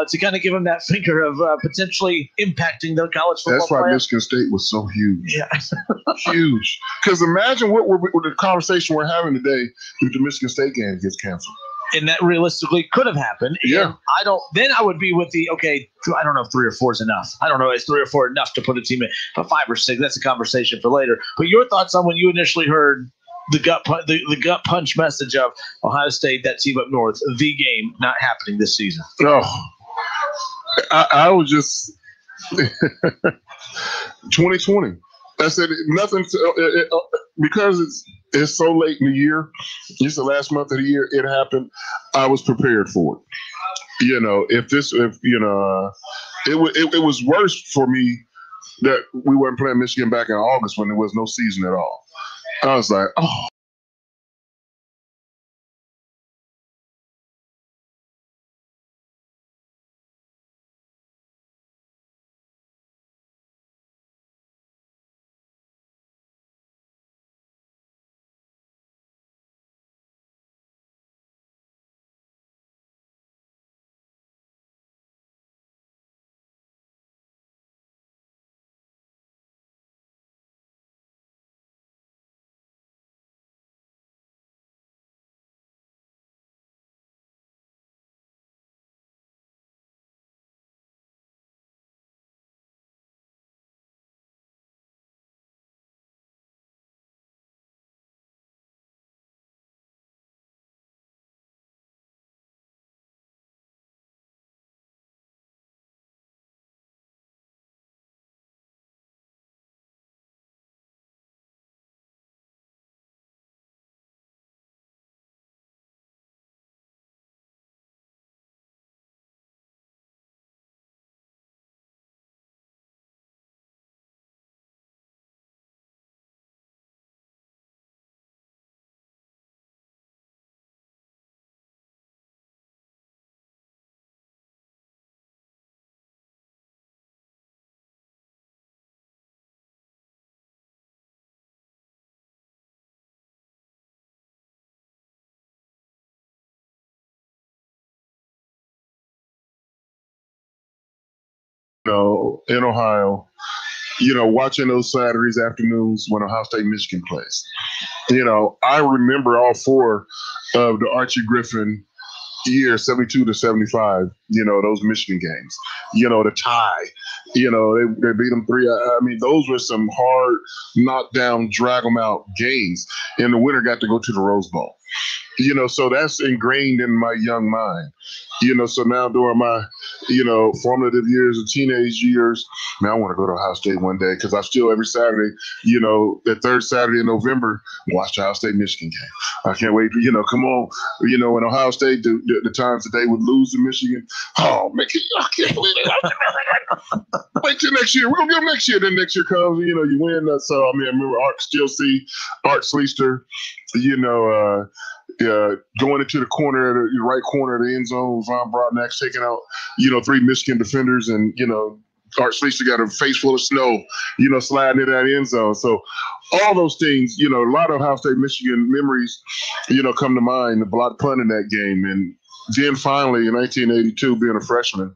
to kind of give them that finger of potentially impacting their college football. That's why Michigan State was so huge. Yeah. Huge. Because imagine what the conversation we're having today if the Michigan State game gets canceled. And that realistically could have happened. Yeah. Then I would be with I don't know if 3 or 4 is enough. I don't know. Is 3 or 4 enough to put a team in? But 5 or 6, that's a conversation for later. But your thoughts on when you initially heard the gut punch message of Ohio State, that team up north, the game not happening this season? Oh, I was just 2020. I said nothing because it's so late in the year. It's the last month of the year. It happened. I was prepared for it. It was worse for me that we weren't playing Michigan back in August when there was no season at all. I was like, oh. in Ohio, watching those Saturdays afternoons when Ohio State Michigan plays. I remember all four of the Archie Griffin years, 72 to 75, those Michigan games, the tie, they beat them 3. I mean, those were some hard knockdown, drag them out games. And the winner got to go to the Rose Bowl. So that's ingrained in my young mind. So now during my, formative years and teenage years, man, I want to go to Ohio State one day because I still every Saturday, the third Saturday in November, watch the Ohio State Michigan game. I can't wait. Come on. When Ohio State, the times that they would lose to Michigan, oh, man, I can't believe it. Wait till next year. We're going to get them next year. Then next year comes, you win. So, I remember Art Sleester, going into the corner, the right corner of the end zone, Von Brodnax taking out, 3 Michigan defenders, and, Art Sleester got a face full of snow, sliding into that end zone. So all those things, a lot of Ohio State Michigan memories, come to mind, the block punt in that game. And then finally in 1982, being a freshman,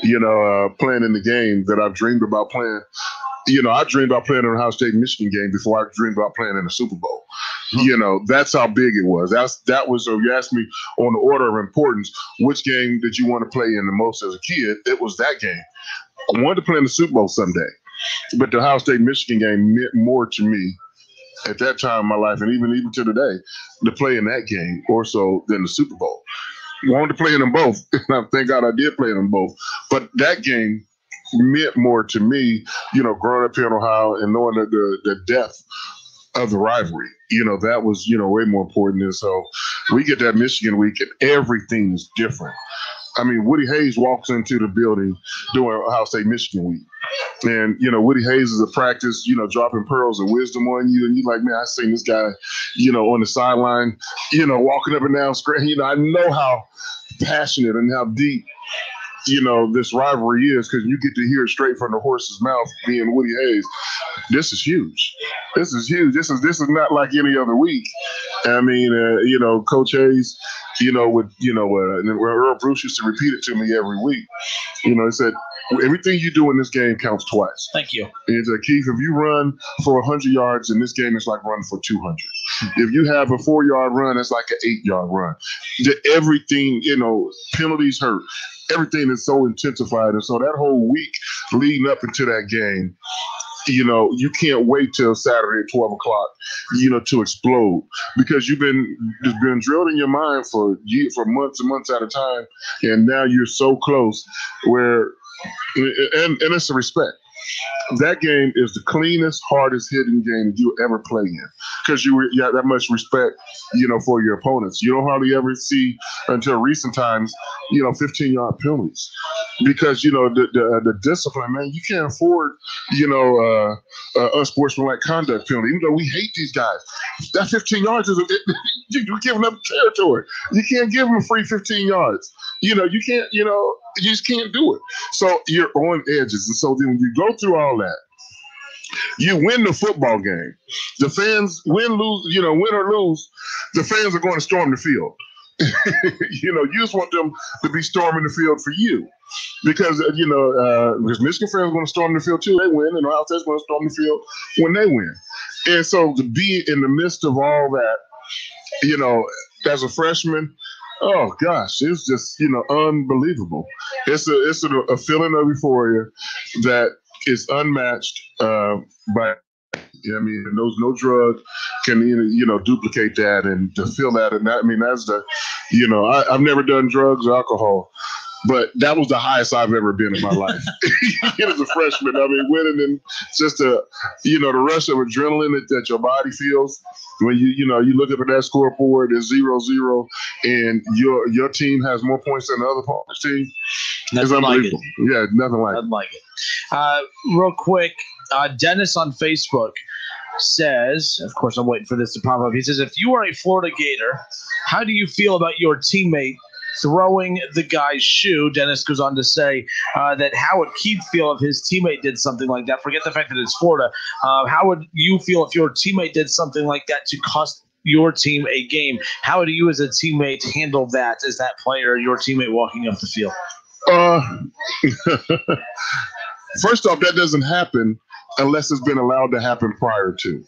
playing in the game that I've dreamed about playing. I dreamed about playing in an Ohio State Michigan game before I dreamed about playing in the Super Bowl. That's how big it was. That was, so you asked me on the order of importance, which game did you want to play in the most as a kid? It was that game. I wanted to play in the Super Bowl someday, but the Ohio State Michigan game meant more to me at that time in my life, and even to today, to play in that game more so than the Super Bowl. I wanted to play in them both, and thank God I did play in them both. But that game meant more to me, growing up here in Ohio and knowing the depth of the rivalry. That was, way more important. And so we get that Michigan week and everything's different. I mean, Woody Hayes walks into the building during Ohio State Michigan week. And, Woody Hayes is a practice, dropping pearls of wisdom on you. And you're like, man, I seen this guy, on the sideline, walking up and down screen. I know how passionate and how deep, this rivalry is, because you get to hear it straight from the horse's mouth, being Woody Hayes. This is huge. This is huge. This is not like any other week. I mean, Coach Hayes, and Earl Bruce used to repeat it to me every week. He said, everything you do in this game counts twice. Thank you. And Keith, if you run for 100 yards in this game, it's like running for 200. If you have a 4-yard run, it's like an 8-yard run. Everything, penalties hurt. Everything is so intensified. And so that whole week leading up into that game, you can't wait till Saturday at 12 o'clock, to explode, because it's been drilled in your mind for months and months at a time. And now you're so close and it's a respect. That game is the cleanest, hardest hitting game you ever play in, because you got that much respect, for your opponents. You don't hardly ever see, until recent times, 15-yard penalties, because the discipline, man. You can't afford, unsportsmanlike conduct penalty. Even though we hate these guys, that 15 yards you're giving up territory. You can't give them a free 15 yards. You can't. You just can't do it. So you're on edges, and so then when you go through all that, you win the football game. The fans win or lose, the fans are going to storm the field. You just want them to be storming the field for you, because because Michigan fans are going to storm the field too. They win, and Ohio State's going to storm the field when they win. And so to be in the midst of all that, as a freshman, oh gosh, it's just unbelievable. It's a feeling of euphoria that is unmatched by. No drug can duplicate that, and to feel that, and that, that's the, I've never done drugs or alcohol, but that was the highest I've ever been in my life. As a freshman, winning, and just the rush of adrenaline that your body feels when you look up at that scoreboard, it's 0-0, and your team has more points than the other opponent's team. It's unbelievable. Yeah, nothing like it. Nothing like it. Real quick, Dennis on Facebook says, of course I'm waiting for this to pop up, he says, if you are a Florida Gator, how do you feel about your teammate throwing the guy's shoe? Dennis goes on to say that how would Keith feel if his teammate did something like that? Forget the fact that it's Florida. How would you feel if your teammate did something like that to cost your team a game? How do you as a teammate handle that as that player, your teammate walking up the field? First off, that doesn't happen unless it's been allowed to happen prior to.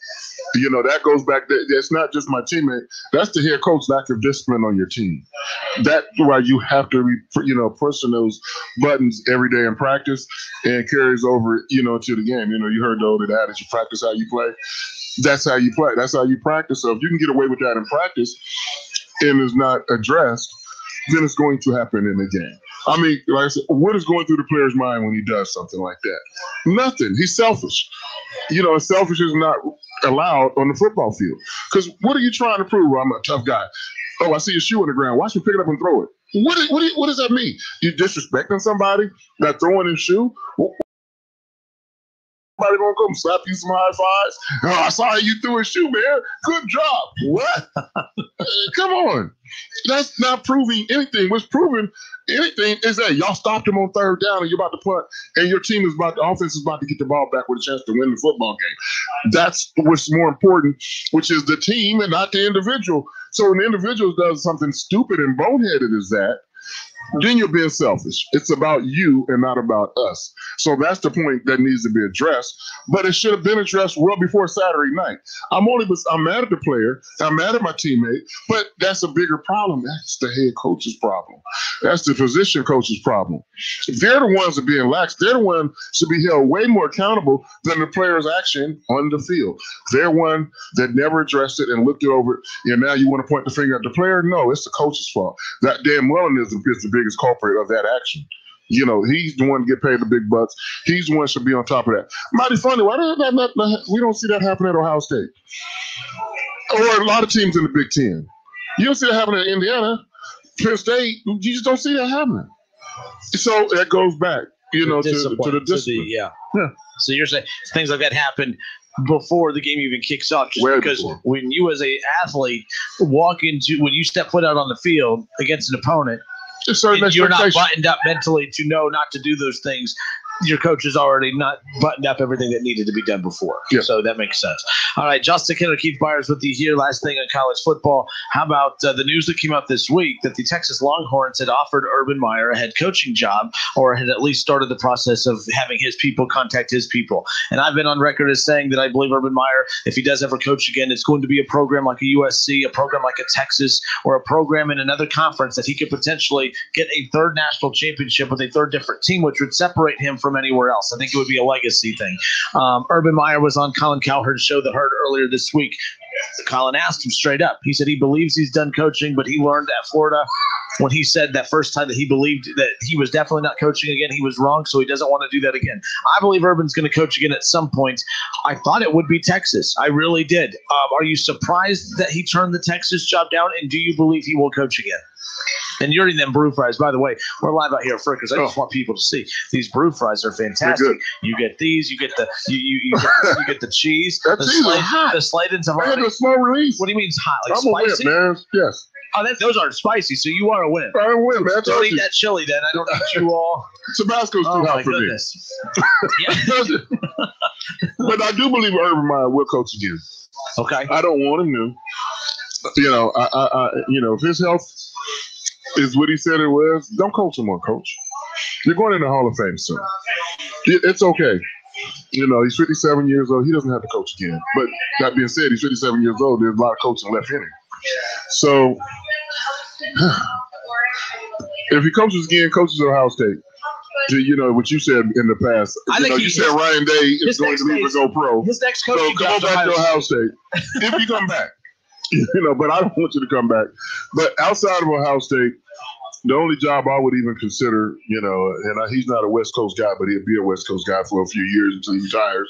That goes back. It's not just my teammate. That's the head coach lack of discipline on your team. That's why you have to be, pushing those buttons every day in practice, and carries over, to the game. You heard the old adage, you practice how you play. That's how you play. That's how you practice. So if you can get away with that in practice and it's not addressed, then it's going to happen in the game. I mean, like I said, what is going through the player's mind when he does something like that? Nothing. He's selfish. Selfish is not allowed on the football field. Because what are you trying to prove? Well, I'm a tough guy. Oh, I see a shoe on the ground. Watch me pick it up and throw it. What does that mean? You disrespecting somebody that throwing his shoe? Somebody gonna come slap you some high fives? Oh, I saw how you threw a shoe, man. Good job. What? Come on. That's not proving anything. What's proving anything is that y'all stopped him on third down and you're about to punt, and your team the offense is about to get the ball back with a chance to win the football game. That's what's more important, which is the team and not the individual. So when the individual does something stupid and boneheaded as that, then you're being selfish. It's about you and not about us. So that's the point that needs to be addressed. But it should have been addressed well before Saturday night. I'm mad at the player. I'm mad at my teammate. But that's a bigger problem. That's the head coach's problem. That's the position coach's problem. They're the ones that are being lax. They're the ones should be held way more accountable than the player's action on the field. They're one that never addressed it and looked it over. And now you want to point the finger at the player? No, it's the coach's fault. That damn Wellinism is the biggest culprit of that action. He's the one to get paid the big bucks. He's the one that should be on top of that. Mighty funny. Why we don't see that happen at Ohio State or a lot of teams in the Big Ten? You don't see that happening at Indiana, Penn State. You just don't see that happening. So that goes back, to the discipline. Yeah. So you're saying things like that happen before the game even kicks off, just because when you as a athlete when you step foot out on the field against an opponent, you're not buttoned up mentally to know not to do those things. Your coach has already not buttoned up everything that needed to be done before. Yeah. So that makes sense. All right, Justin Kinner, Keith Byars with you here. Last thing on college football. How about the news that came out this week that the Texas Longhorns had offered Urban Meyer a head coaching job, or had at least started the process of having his people contact his people. And I've been on record as saying that I believe Urban Meyer, if he does ever coach again, it's going to be a program like a USC, a program like a Texas, or a program in another conference that he could potentially get a third national championship with a third different team, which would separate him from anywhere else. I think it would be a legacy thing. Urban Meyer was on Colin Cowherd's show, The Herd, earlier this week. Colin asked him straight up. He said he believes he's done coaching, but he learned at Florida when he said that first time that he believed that he was definitely not coaching again, he was wrong, so he doesn't want to do that again. I believe Urban's going to coach again at some point. I thought it would be Texas. I really did. Are you surprised that he turned the Texas job down, and do you believe he will coach again? And you're eating them brew fries. By the way, we're live out here at Frickers. I just want people to see these brew fries are fantastic. You get these. You get the you get the cheese. The Sladens are hot. A small release. What do you mean it's hot? Like I'm spicy? A whip, man. Yes. Oh, those aren't spicy, so you are a win. I'm a win, man. Don't eat that chili, then. I don't eat you all. Tabasco's too hot for me. But I do believe Urban Meyer will coach again. Okay. I don't want him to. If his health is what he said it was, don't coach him more, coach. You're going in the Hall of Fame soon. It's okay. He's 57 years old. He doesn't have to coach again. But that being said, he's 57 years old. There's a lot of coaching left in him. So if he coaches again, coaches at Ohio State. What you said in the past. You said Ryan Day is going to leave and go pro. His next coach, so come back to Ohio State. If you come back. But I don't want you to come back. But outside of Ohio State, the only job I would even consider, and he's not a West Coast guy, but he'll be a West Coast guy for a few years until he retires,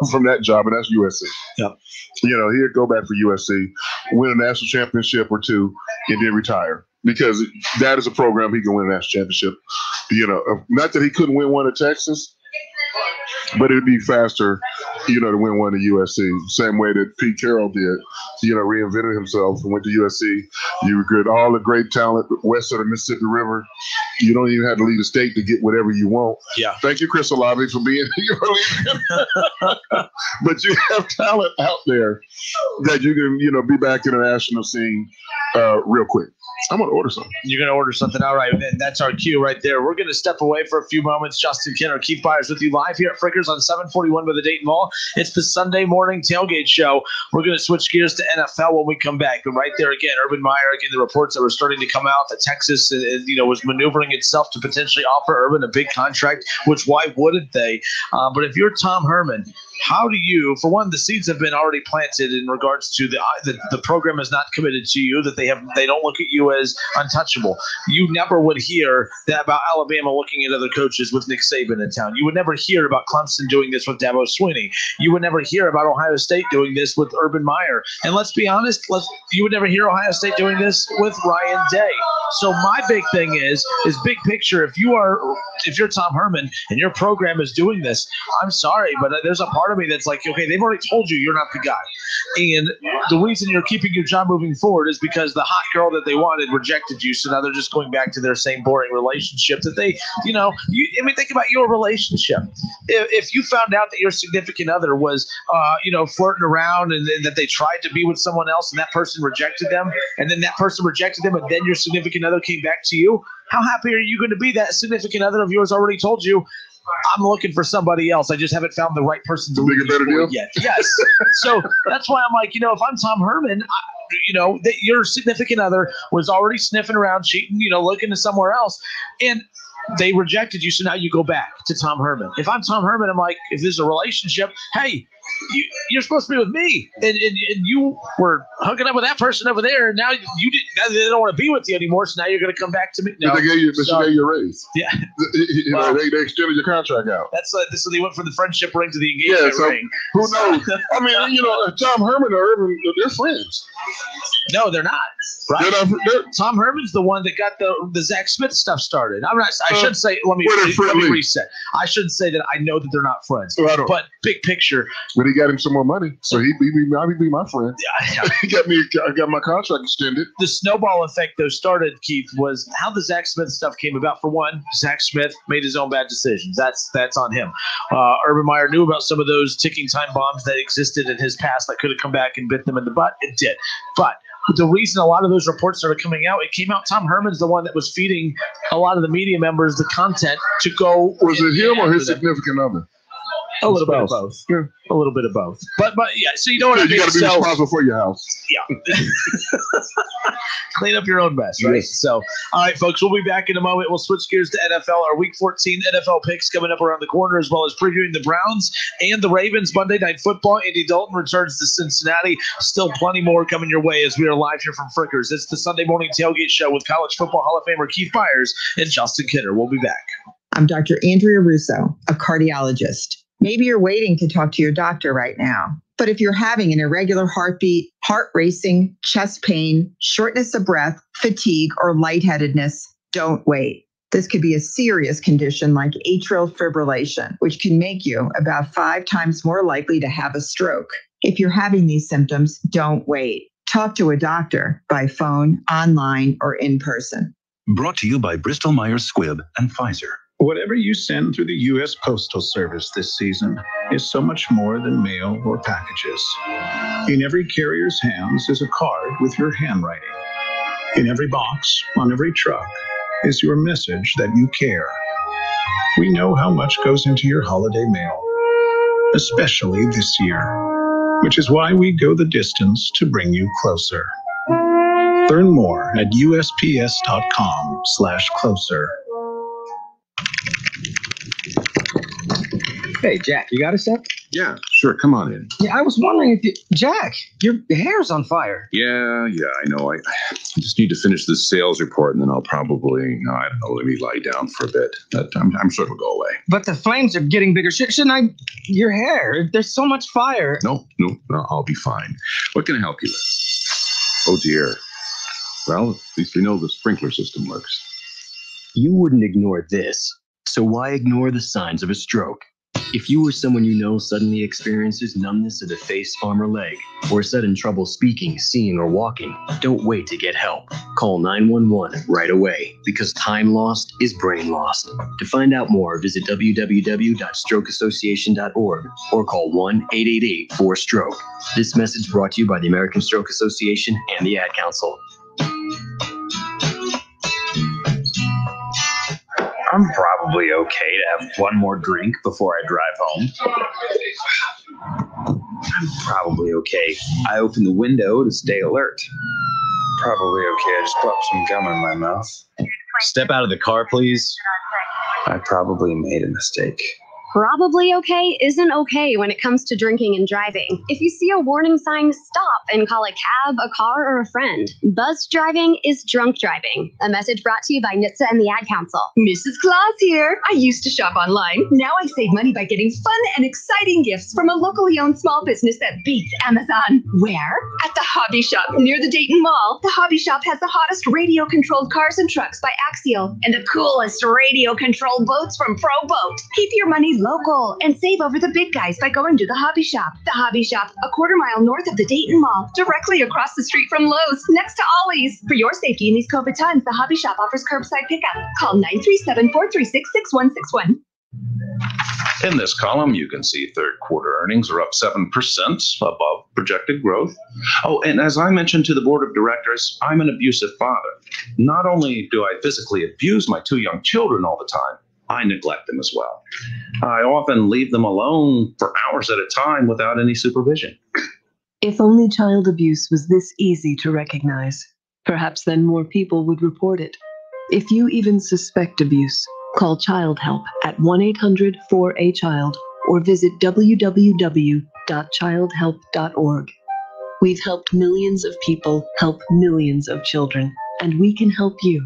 from that job, and that's USC. Yep. He'd go back for USC, win a national championship or two, and then retire. Because that is a program he can win a national championship. Not that he couldn't win one at Texas, but it'd be faster, to win one at USC. Same way that Pete Carroll did, reinvented himself and went to USC. You recruit all the great talent west of the Mississippi River. You don't even have to leave the state to get whatever you want. Yeah. Thank you, Chris Olave, for being here. But you have talent out there that you can, be back in the national scene real quick. I'm going to order something. You're going to order something. All right. Then that's our cue right there. We're going to step away for a few moments. Justin Kinner, Keith Byars with you live here at Frickers on 741 by the Dayton Mall. It's the Sunday morning tailgate show. We're going to switch gears to NFL when we come back. But right there again, Urban Meyer, again, the reports that were starting to come out that Texas, was maneuvering itself to potentially offer Urban a big contract, which why wouldn't they? But if you're Tom Herman, how do you, for one, the seeds have been already planted in regards to the program is not committed to you, that they don't look at you as untouchable. You never would hear that about Alabama looking at other coaches with Nick Saban in town. You would never hear about Clemson doing this with Dabo Swinney. You would never hear about Ohio State doing this with Urban Meyer. And let's be honest, you would never hear Ohio State doing this with Ryan Day. So my big thing is big picture. If you're Tom Herman and your program is doing this, I'm sorry, but there's a part of me that's like, okay, they've already told you you're not the guy. And the reason you're keeping your job moving forward is because the hot girl that they wanted rejected you. So now they're just going back to their same boring relationship that they, think about your relationship. If you found out that your significant other was, flirting around and that they tried to be with someone else and that person rejected them, and then that person rejected them, and then your significant other came back to you, how happy are you going to be that significant other of yours already told you, I'm looking for somebody else. I just haven't found the right person to leave for it yet. Yes. So that's why I'm like, if I'm Tom Herman, that your significant other was already sniffing around, cheating, looking to somewhere else, and they rejected you. So now you go back to Tom Herman. If I'm Tom Herman, I'm like, if there's a relationship, hey, you're supposed to be with me, and you were hooking up with that person over there, and now they don't want to be with you anymore. So now you're going to come back to me. No, they gave you a raise. Yeah, they extended your contract out. That's so they went from the friendship ring to the engagement ring. Who knows? I mean, Tom Herman or Urban, they're friends. No, they're not. Right? Tom Herman's the one that got the Zach Smith stuff started. I'm not. I should say. Let me reset. I shouldn't say that I know that they're not friends. But big picture. But he got him some more money, so he'd be my friend. Yeah. I got my contract extended. The snowball effect, though, started, Keith, was how the Zach Smith stuff came about. For one, Zach Smith made his own bad decisions. That's on him. Urban Meyer knew about some of those ticking time bombs that existed in his past that could have come back and bit them in the butt. It did. But the reason a lot of those reports started coming out, it came out Tom Herman's the one that was feeding a lot of the media members the content to go. Was it him or his significant other? A little bit of both. Yeah. A little bit of both. But yeah, so you know what I mean? You got to be responsible for your house. Yeah. Clean up your own mess, right? Yes. So, all right, folks, we'll be back in a moment. We'll switch gears to NFL. Our Week 14 NFL picks coming up around the corner, as well as previewing the Browns and the Ravens Monday Night Football. Andy Dalton returns to Cincinnati. Still plenty more coming your way as we are live here from Frickers. It's the Sunday morning tailgate show with College Football Hall of Famer Keith Byars and Justin Kinner. We'll be back. I'm Dr. Andrea Russo, a cardiologist. Maybe you're waiting to talk to your doctor right now. But if you're having an irregular heartbeat, heart racing, chest pain, shortness of breath, fatigue, or lightheadedness, don't wait. This could be a serious condition like atrial fibrillation, which can make you about 5 times more likely to have a stroke. If you're having these symptoms, don't wait. Talk to a doctor by phone, online, or in person. Brought to you by Bristol Myers Squibb and Pfizer. Whatever you send through the U.S. Postal Service this season is so much more than mail or packages. In every carrier's hands is a card with your handwriting. In every box, on every truck, is your message that you care. We know how much goes into your holiday mail, especially this year, which is why we go the distance to bring you closer. Learn more at USPS.com/closer. Hey, Jack, you got a sec? Yeah, sure. Come on in. Yeah, I was wondering if Jack, your hair's on fire. Yeah, I know. I just need to finish this sales report, and then I'll probably, I don't know, maybe lie down for a bit. But I'm sure it'll go away. But the flames are getting bigger. Shouldn't I? Your hair, there's so much fire. No, I'll be fine. What can I help you with? Oh, dear. Well, at least we know the sprinkler system works. You wouldn't ignore this, so why ignore the signs of a stroke? If you or someone you know suddenly experiences numbness of the face, arm, or leg, or sudden trouble speaking, seeing, or walking, don't wait to get help. Call 911 right away, because time lost is brain lost. To find out more, visit www.strokeassociation.org or call 1-888-4STROKE. This message brought to you by the American Stroke Association and the Ad Council. I'm probably okay to have one more drink before I drive home. I'm probably okay. I open the window to stay alert. Probably okay. I just popped some gum in my mouth. Step out of the car, please. I probably made a mistake. Probably okay isn't okay when it comes to drinking and driving. If you see a warning sign, stop and call a cab, a car, or a friend. Buzzed driving is drunk driving. A message brought to you by NHTSA and the Ad Council. Mrs. Claus here. I used to shop online. Now I save money by getting fun and exciting gifts from a locally owned small business that beats Amazon. Where? At the Hobby Shop near the Dayton Mall. The Hobby Shop has the hottest radio-controlled cars and trucks by Axial and the coolest radio-controlled boats from Pro Boat. Keep your money local and save over the big guys by going to the Hobby Shop. The Hobby Shop, a quarter-mile north of the Dayton Mall, directly across the street from Lowe's, next to Ollie's. For your safety in these COVID times, the Hobby Shop offers curbside pickup. Call 937-436-6161. In this column, you can see third quarter earnings are up 7% above projected growth. Oh, and as I mentioned to the board of directors, I'm an abusive father. Not only do I physically abuse my 2 young children all the time, I neglect them as well. I often leave them alone for hours at a time without any supervision. If only child abuse was this easy to recognize, perhaps then more people would report it. If you even suspect abuse, call Child Help at 1-800-4A-CHILD or visit www.childhelp.org. We've helped millions of people help millions of children, and we can help you.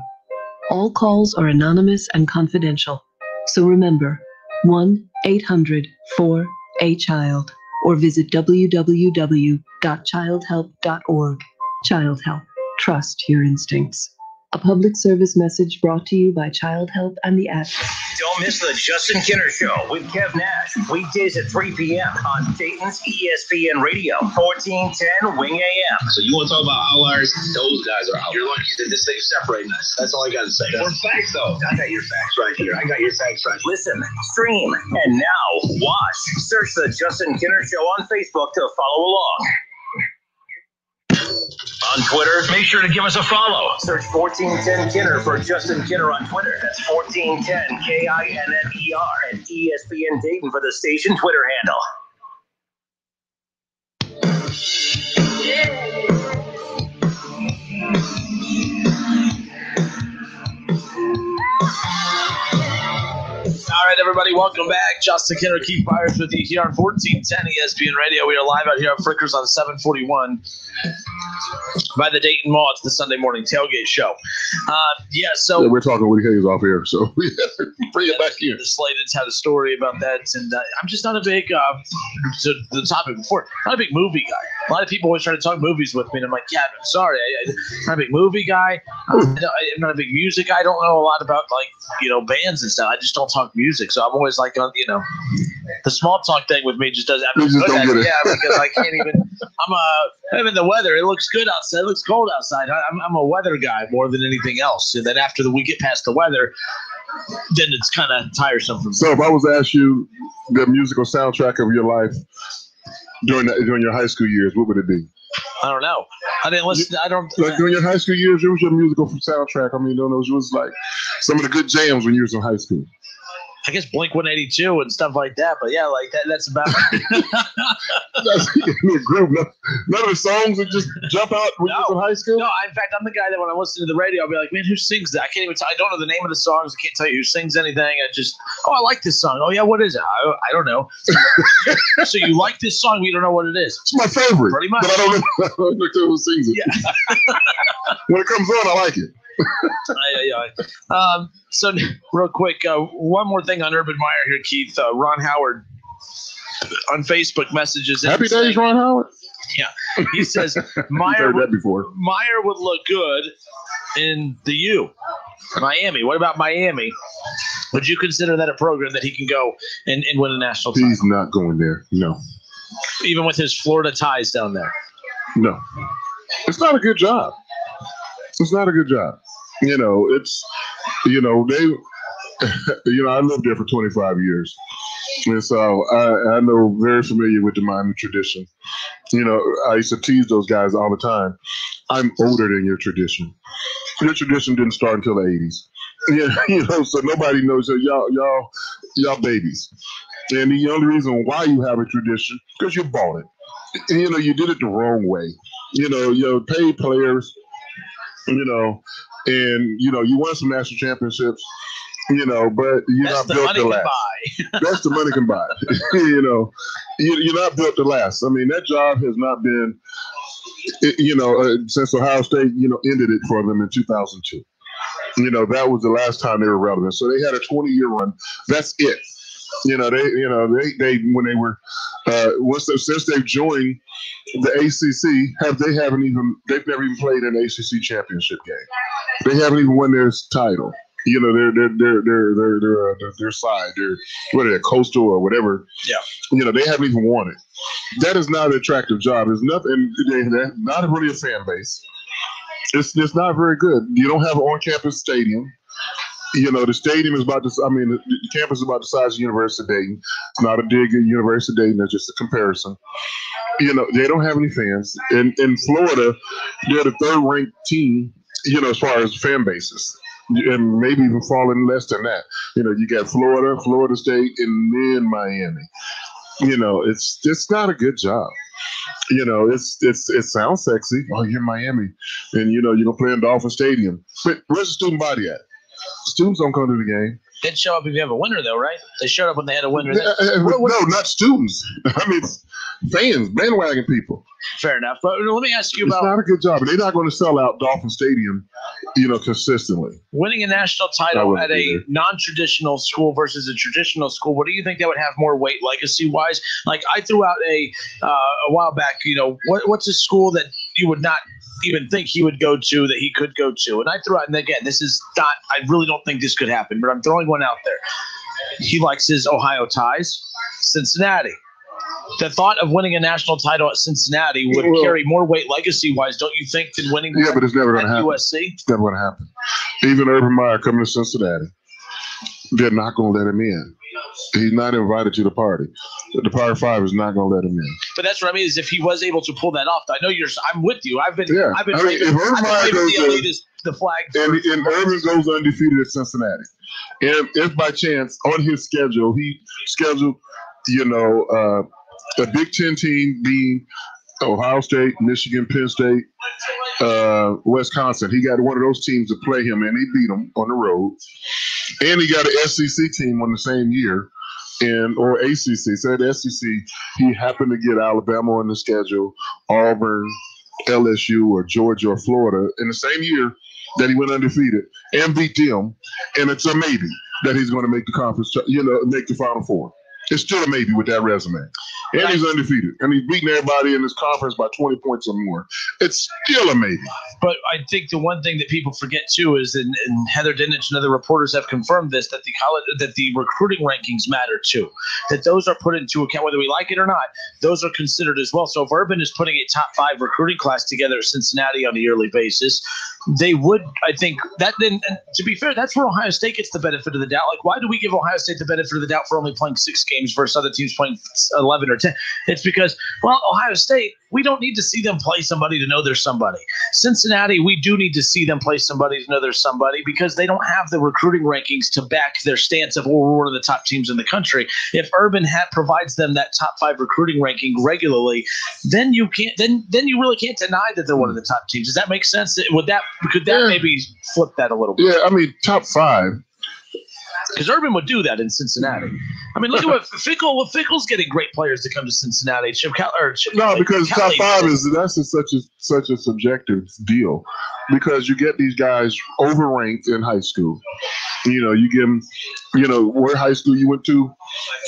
All calls are anonymous and confidential. So remember, 1-800-4A-CHILD or visit www.childhelp.org. Child Help. Trust your instincts. A public service message brought to you by Child Help and the Ad. Don't miss the Justin Kinner Show with Kev Nash, weekdays at 3 p.m. on Dayton's ESPN Radio, 1410 Wing AM. So you want to talk about outliers? Those guys are out. You're lucky that this thing's separating us. That's all I got to say. We're facts, though. I got your facts right here. Listen, stream, and now watch. Search the Justin Kinner Show on Facebook to follow along. On Twitter, make sure to give us a follow. Search 1410 Kinner for Justin Kinner on Twitter. That's 1410 KINNER and ESPN Dayton for the station Twitter handle. All right, everybody, welcome back. Justin Kinner, Keith Byars with you here on 1410 ESPN Radio. We are live out here at Frickers on 741 by the Dayton Mall. It's the Sunday morning tailgate show. So we're talking Woody Hayes off here, so we bring it back here. The Slateds had a story about that, and I'm just not a big, to the topic before, not a big movie guy. A lot of people always try to talk movies with me, and I'm like, yeah, I'm sorry, I'm not a big movie guy. I'm not a big music guy. I don't know a lot about, bands and stuff. I just don't talk music, so I'm always like, the small talk thing with me just doesn't have good at it. Yeah, because I can't even. I'm in the weather. It looks good outside. It looks cold outside. I'm a weather guy more than anything else. And then after we get past the weather, then it's kind of tiresome for me. So if I was to ask you the musical soundtrack of your life during your high school years, what would it be? I don't know. I didn't listen. I don't. Like during your high school years, what was your musical soundtrack? I mean, those was like some of the good jams when you was in high school. I guess Blink 182 and stuff like that, but yeah, like that's about it. That's a group. None of the songs would just jump out when you was in high school? No, in fact, I'm the guy that when I listen to the radio, I'll be like, man, who sings that? I can't even tell. I don't know the name of the songs. I can't tell you who sings anything. I just, I like this song. Oh, yeah, what is it? I don't know. So you like this song, but you don't know what it is. It's my favorite. Pretty much. But I don't know who sings it. Yeah. When it comes on, I like it. So real quick, one more thing on Urban Meyer here, Keith. Ron Howard on Facebook messages. Happy days, Ron Howard. Yeah, he says Meyer would look good in the U, Miami. What about Miami? Would you consider that a program that he can go and win a national title? He's not going there. No. Even with his Florida ties down there. No. It's not a good job. It's not a good job. They, I lived there for 25 years. And so I know very familiar with the Miami tradition. I used to tease those guys all the time. I'm older than your tradition. Your tradition didn't start until the 80s. Yeah, so nobody knows that y'all babies. And the only reason why you have a tradition, because you bought it. And, you did it the wrong way. You paid players, and, you won some national championships, but you're not built to last. That's the money can buy. You're not built to last. I mean, that job has not been, since Ohio State, ended it for them in 2002. That was the last time they were relevant. So they had a 20-year run. That's it. They when they were since they've joined the ACC, they've never even played an ACC championship game. They haven't even won their title. Their side, they're Coastal or whatever. Yeah. They haven't even won it. That is not an attractive job. It's nothing. They're not really a fan base. It's not very good. You don't have an on-campus stadium. The stadium is the campus is about the size of University of Dayton. It's not a dig at University of Dayton. That's just a comparison. They don't have any fans. In Florida, they're the third-ranked team, as far as fan bases. And maybe even falling less than that. You got Florida, Florida State, and then Miami. It's not a good job. It sounds sexy. Oh, you're Miami, and you're gonna play in Dolphin Stadium. But where's the student body at? Students don't come to the game. They'd show up if you have a winner, though, right? They showed up when they had a winner. No, not students. I mean, fans, bandwagon people. Fair enough. But let me ask you about... It's not a good job. And they're not going to sell out Dolphin Stadium, consistently. Winning a national title at a non-traditional school versus a traditional school, what do you think that would have more weight legacy-wise? Like, I threw out a while back, what's a school that you would not even think he would go to that he could go to? And I threw out, and again, this is not, I really don't think this could happen, but I'm throwing one out there. He likes his Ohio ties. Cincinnati. The thought of winning a national title at Cincinnati would carry more weight legacy-wise, don't you think, than winning but it's never going to happen. USC? It's never going to happen. Even Urban Meyer coming to Cincinnati, they're not going to let him in. He's not invited to the party. The Power Five is not going to let him in. But that's what I mean, is if he was able to pull that off, I know I'm with you. I've been if Urban Meyer goes the flag. And Urban goes undefeated at Cincinnati. And if by chance on his schedule, he scheduled, a Big Ten team being Ohio State, Michigan, Penn State, Wisconsin. He got one of those teams to play him, and he beat them on the road. And he got an SEC team on the same year, or ACC. So at the SEC, he happened to get Alabama on the schedule, Auburn, LSU, or Georgia, or Florida in the same year that he went undefeated and beat them. And it's a maybe that he's going to make the conference, make the Final Four. It's still a maybe with that resume. And he's undefeated. And he's beating everybody in his conference by 20 points or more. It's still a maybe. But I think the one thing that people forget, too, is, and Heather Dinich and other reporters have confirmed this, that the recruiting rankings matter, too. That those are put into account, whether we like it or not. Those are considered as well. So if Urban is putting a top 5 recruiting class together at Cincinnati on a yearly basis, they would, I think, that then, and to be fair, that's where Ohio State gets the benefit of the doubt. Like, why do we give Ohio State the benefit of the doubt for only playing 6 games versus other teams playing 11 or 10? It's because, well, Ohio State, we don't need to see them play somebody to know there's somebody. Cincinnati, we do need to see them play somebody to know there's somebody, because they don't have the recruiting rankings to back their stance of, we're one of the top teams in the country. If Urban provides them that top 5 recruiting ranking regularly, then you can't. Then you really can't deny that they're one of the top teams. Does that make sense? Could that maybe flip that a little bit? Yeah, I mean, top 5. Because Urban would do that in Cincinnati. I mean, look at what Fickle's getting great players to come to Cincinnati. Because top 5 is such a subjective deal, because you get these guys overranked in high school. You give them, where high school you went to.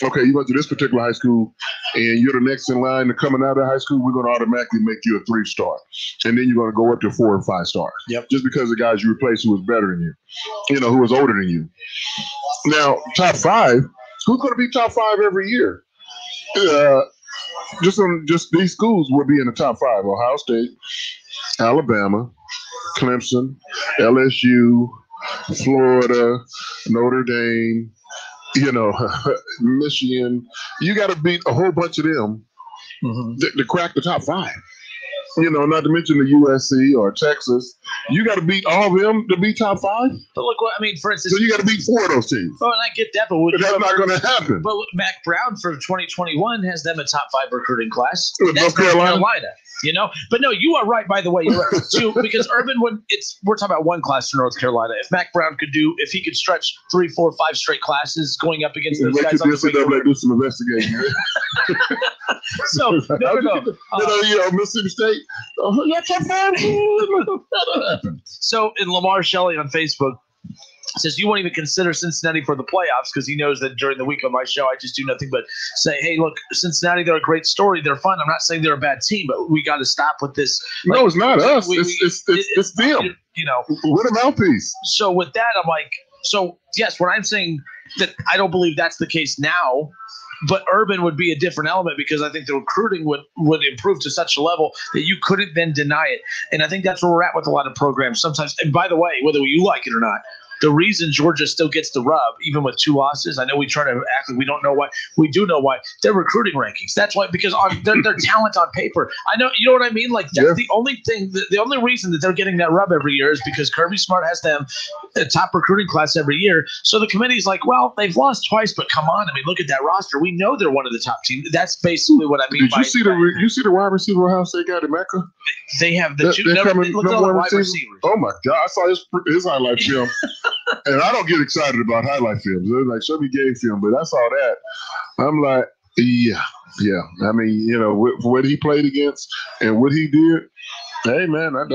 Okay, you went to this particular high school, and you're the next in line to coming out of high school. We're going to automatically make you a 3-star, and then you're going to go up to 4 or 5 stars. Yep. Just because the guys you replaced who was better than you, who was older than you. Now, top 5. Who's going to be top 5 every year? Just these schools will be in the top 5: Ohio State, Alabama, Clemson, LSU, Florida, Notre Dame, Michigan. You got to beat a whole bunch of them to crack the top 5. not to mention the USC or Texas. You got to beat all of them to be top 5? But look, for instance. So you got to beat 4 of those teams. Oh, and I get that, but that's not going to happen. But look, Mac Brown for 2021 has them a top 5 recruiting class. With That's North Carolina. But no, you are right. By the way, you're right too, because Urban we're talking about one class for North Carolina. If Mac Brown if he could stretch 3, 4, 5 straight classes going up against those guys, do some investigating. So Mississippi State. So in Lamar Shelley on Facebook says you won't even consider Cincinnati for the playoffs because he knows that during the week on my show I just do nothing but say, hey, look, Cincinnati, they're a great story, they're fun. I'm not saying they're a bad team, but we got to stop with this. No, it's not us. It's them. We're the mouthpiece. So with that, I'm like, so yes, when I'm saying that I don't believe that's the case now, but Urban would be a different element because I think the recruiting would improve to such a level that you couldn't then deny it. And I think that's where we're at with a lot of programs sometimes. And by the way, whether you like it or not, the reason Georgia still gets the rub, even with 2 losses, I know we try to act like we don't know why. We do know why. They're recruiting rankings. That's why, because their talent on paper. I know, you know what I mean? Like, that's the only thing, the only reason that they're getting that rub every year is because Kirby Smart has them a top recruiting class every year. So the committee's like, well, they've lost twice, but come on. I mean, look at that roster. We know they're one of the top teams. That's basically what I mean. Did you see the wide receiver Ohio State got in Mecca? They have the 2 look at all the wide receivers. Oh my God. I saw his highlight film. And I don't get excited about highlight films. They're like, show me game film. But I saw that. I'm like, yeah. I mean, for what he played against and what he did, hey, man, I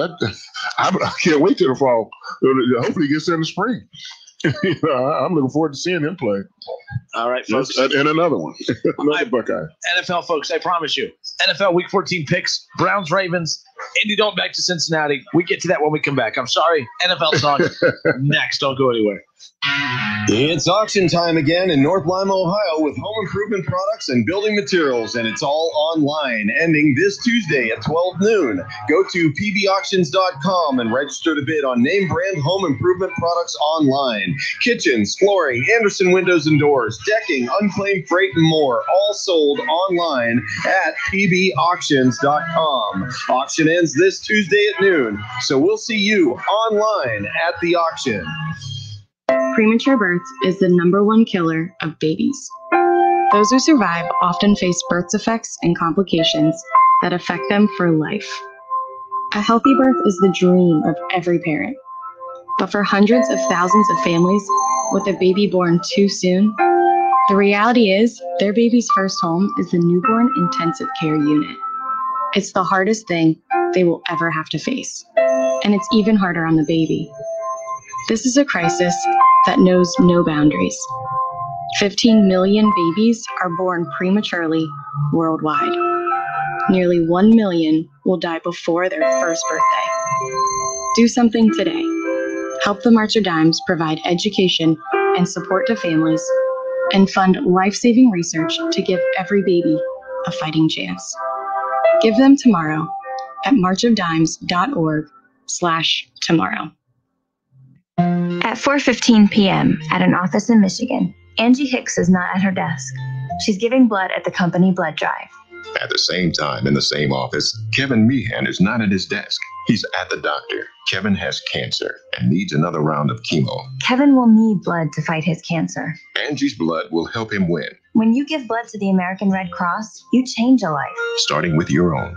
can't wait till the fall. Hopefully he gets there in the spring. I'm looking forward to seeing him play. All right, folks. And another one. Another Buckeye. NFL, folks, I promise you. NFL Week 14 picks, Browns, Ravens, Indy Dalton back to Cincinnati. We get to that when we come back. I'm sorry. NFL talk next. Don't go anywhere. It's auction time again in North Lima, Ohio with home improvement products and building materials, and it's all online, ending this Tuesday at 12 noon. Go to pbauctions.com and register to bid on name brand home improvement products online. Kitchens, flooring, Anderson windows and doors, decking, unclaimed freight, and more, all sold online at pbauctions.com. Auction ends this Tuesday at noon, so we'll see you online at the auction. Premature birth is the #1 killer of babies. Those who survive often face birth defects and complications that affect them for life. A healthy birth is the dream of every parent. But for hundreds of thousands of families with a baby born too soon, the reality is their baby's first home is the newborn intensive care unit. It's the hardest thing they will ever have to face. And it's even harder on the baby. This is a crisis that knows no boundaries. 15 million babies are born prematurely worldwide. Nearly 1 million will die before their first birthday. Do something today. Help the March of Dimes provide education and support to families and fund life-saving research to give every baby a fighting chance. Give them tomorrow at marchofdimes.org/tomorrow. At 4:15 p.m. at an office in Michigan, Angie Hicks is not at her desk. She's giving blood at the company blood drive. At the same time, in the same office, Kevin Meehan is not at his desk. He's at the doctor. Kevin has cancer and needs another round of chemo. Kevin will need blood to fight his cancer. Angie's blood will help him win, When you give blood to the American Red Cross, you change a life. starting with your own.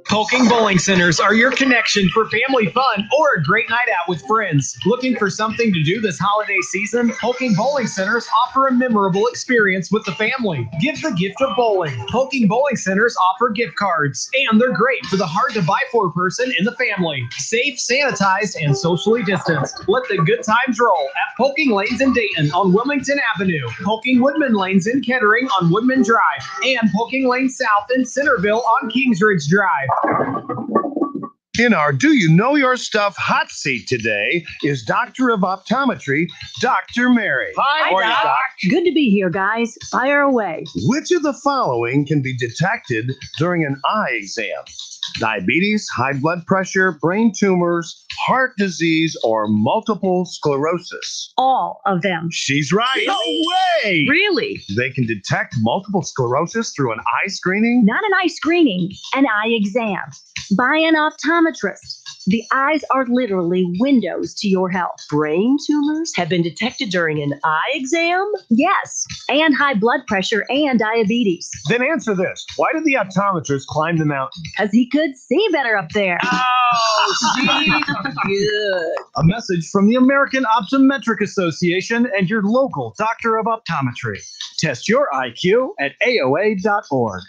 Poking bowling centers are your connection for family fun or a great night out with friends. Looking for something to do this holiday season? Poking bowling centers offer a memorable experience with the family. Give the gift of bowling. Poking bowling centers offer gift cards, and they're great for the hard-to-buy-for person in the family. Safe, sanitized, and socially distanced. Let the good times roll at Poking Lanes in Dayton on Wilmington Avenue, Poking Woodman Lanes in Kettering on Woodman Drive, and Poking Lane South in Centerville on Kingsridge Drive. In our Do You Know Your Stuff hot seat today is Doctor of Optometry, Dr. Mary. Hi, Doc. Good to be here, guys. Fire away. Which of the following can be detected during an eye exam? Diabetes, high blood pressure, brain tumors, heart disease, or multiple sclerosis? All of them. She's right. No way! Really? They can detect multiple sclerosis through an eye screening? Not an eye screening, an eye exam. By an optometrist. The eyes are literally windows to your health. Brain tumors have been detected during an eye exam? Yes, and high blood pressure and diabetes. Then answer this. Why did the optometrist climb the mountain? Because he could see better up there. Oh, see? Good. A message from the American Optometric Association and your local doctor of optometry. Test your IQ at AOA.org.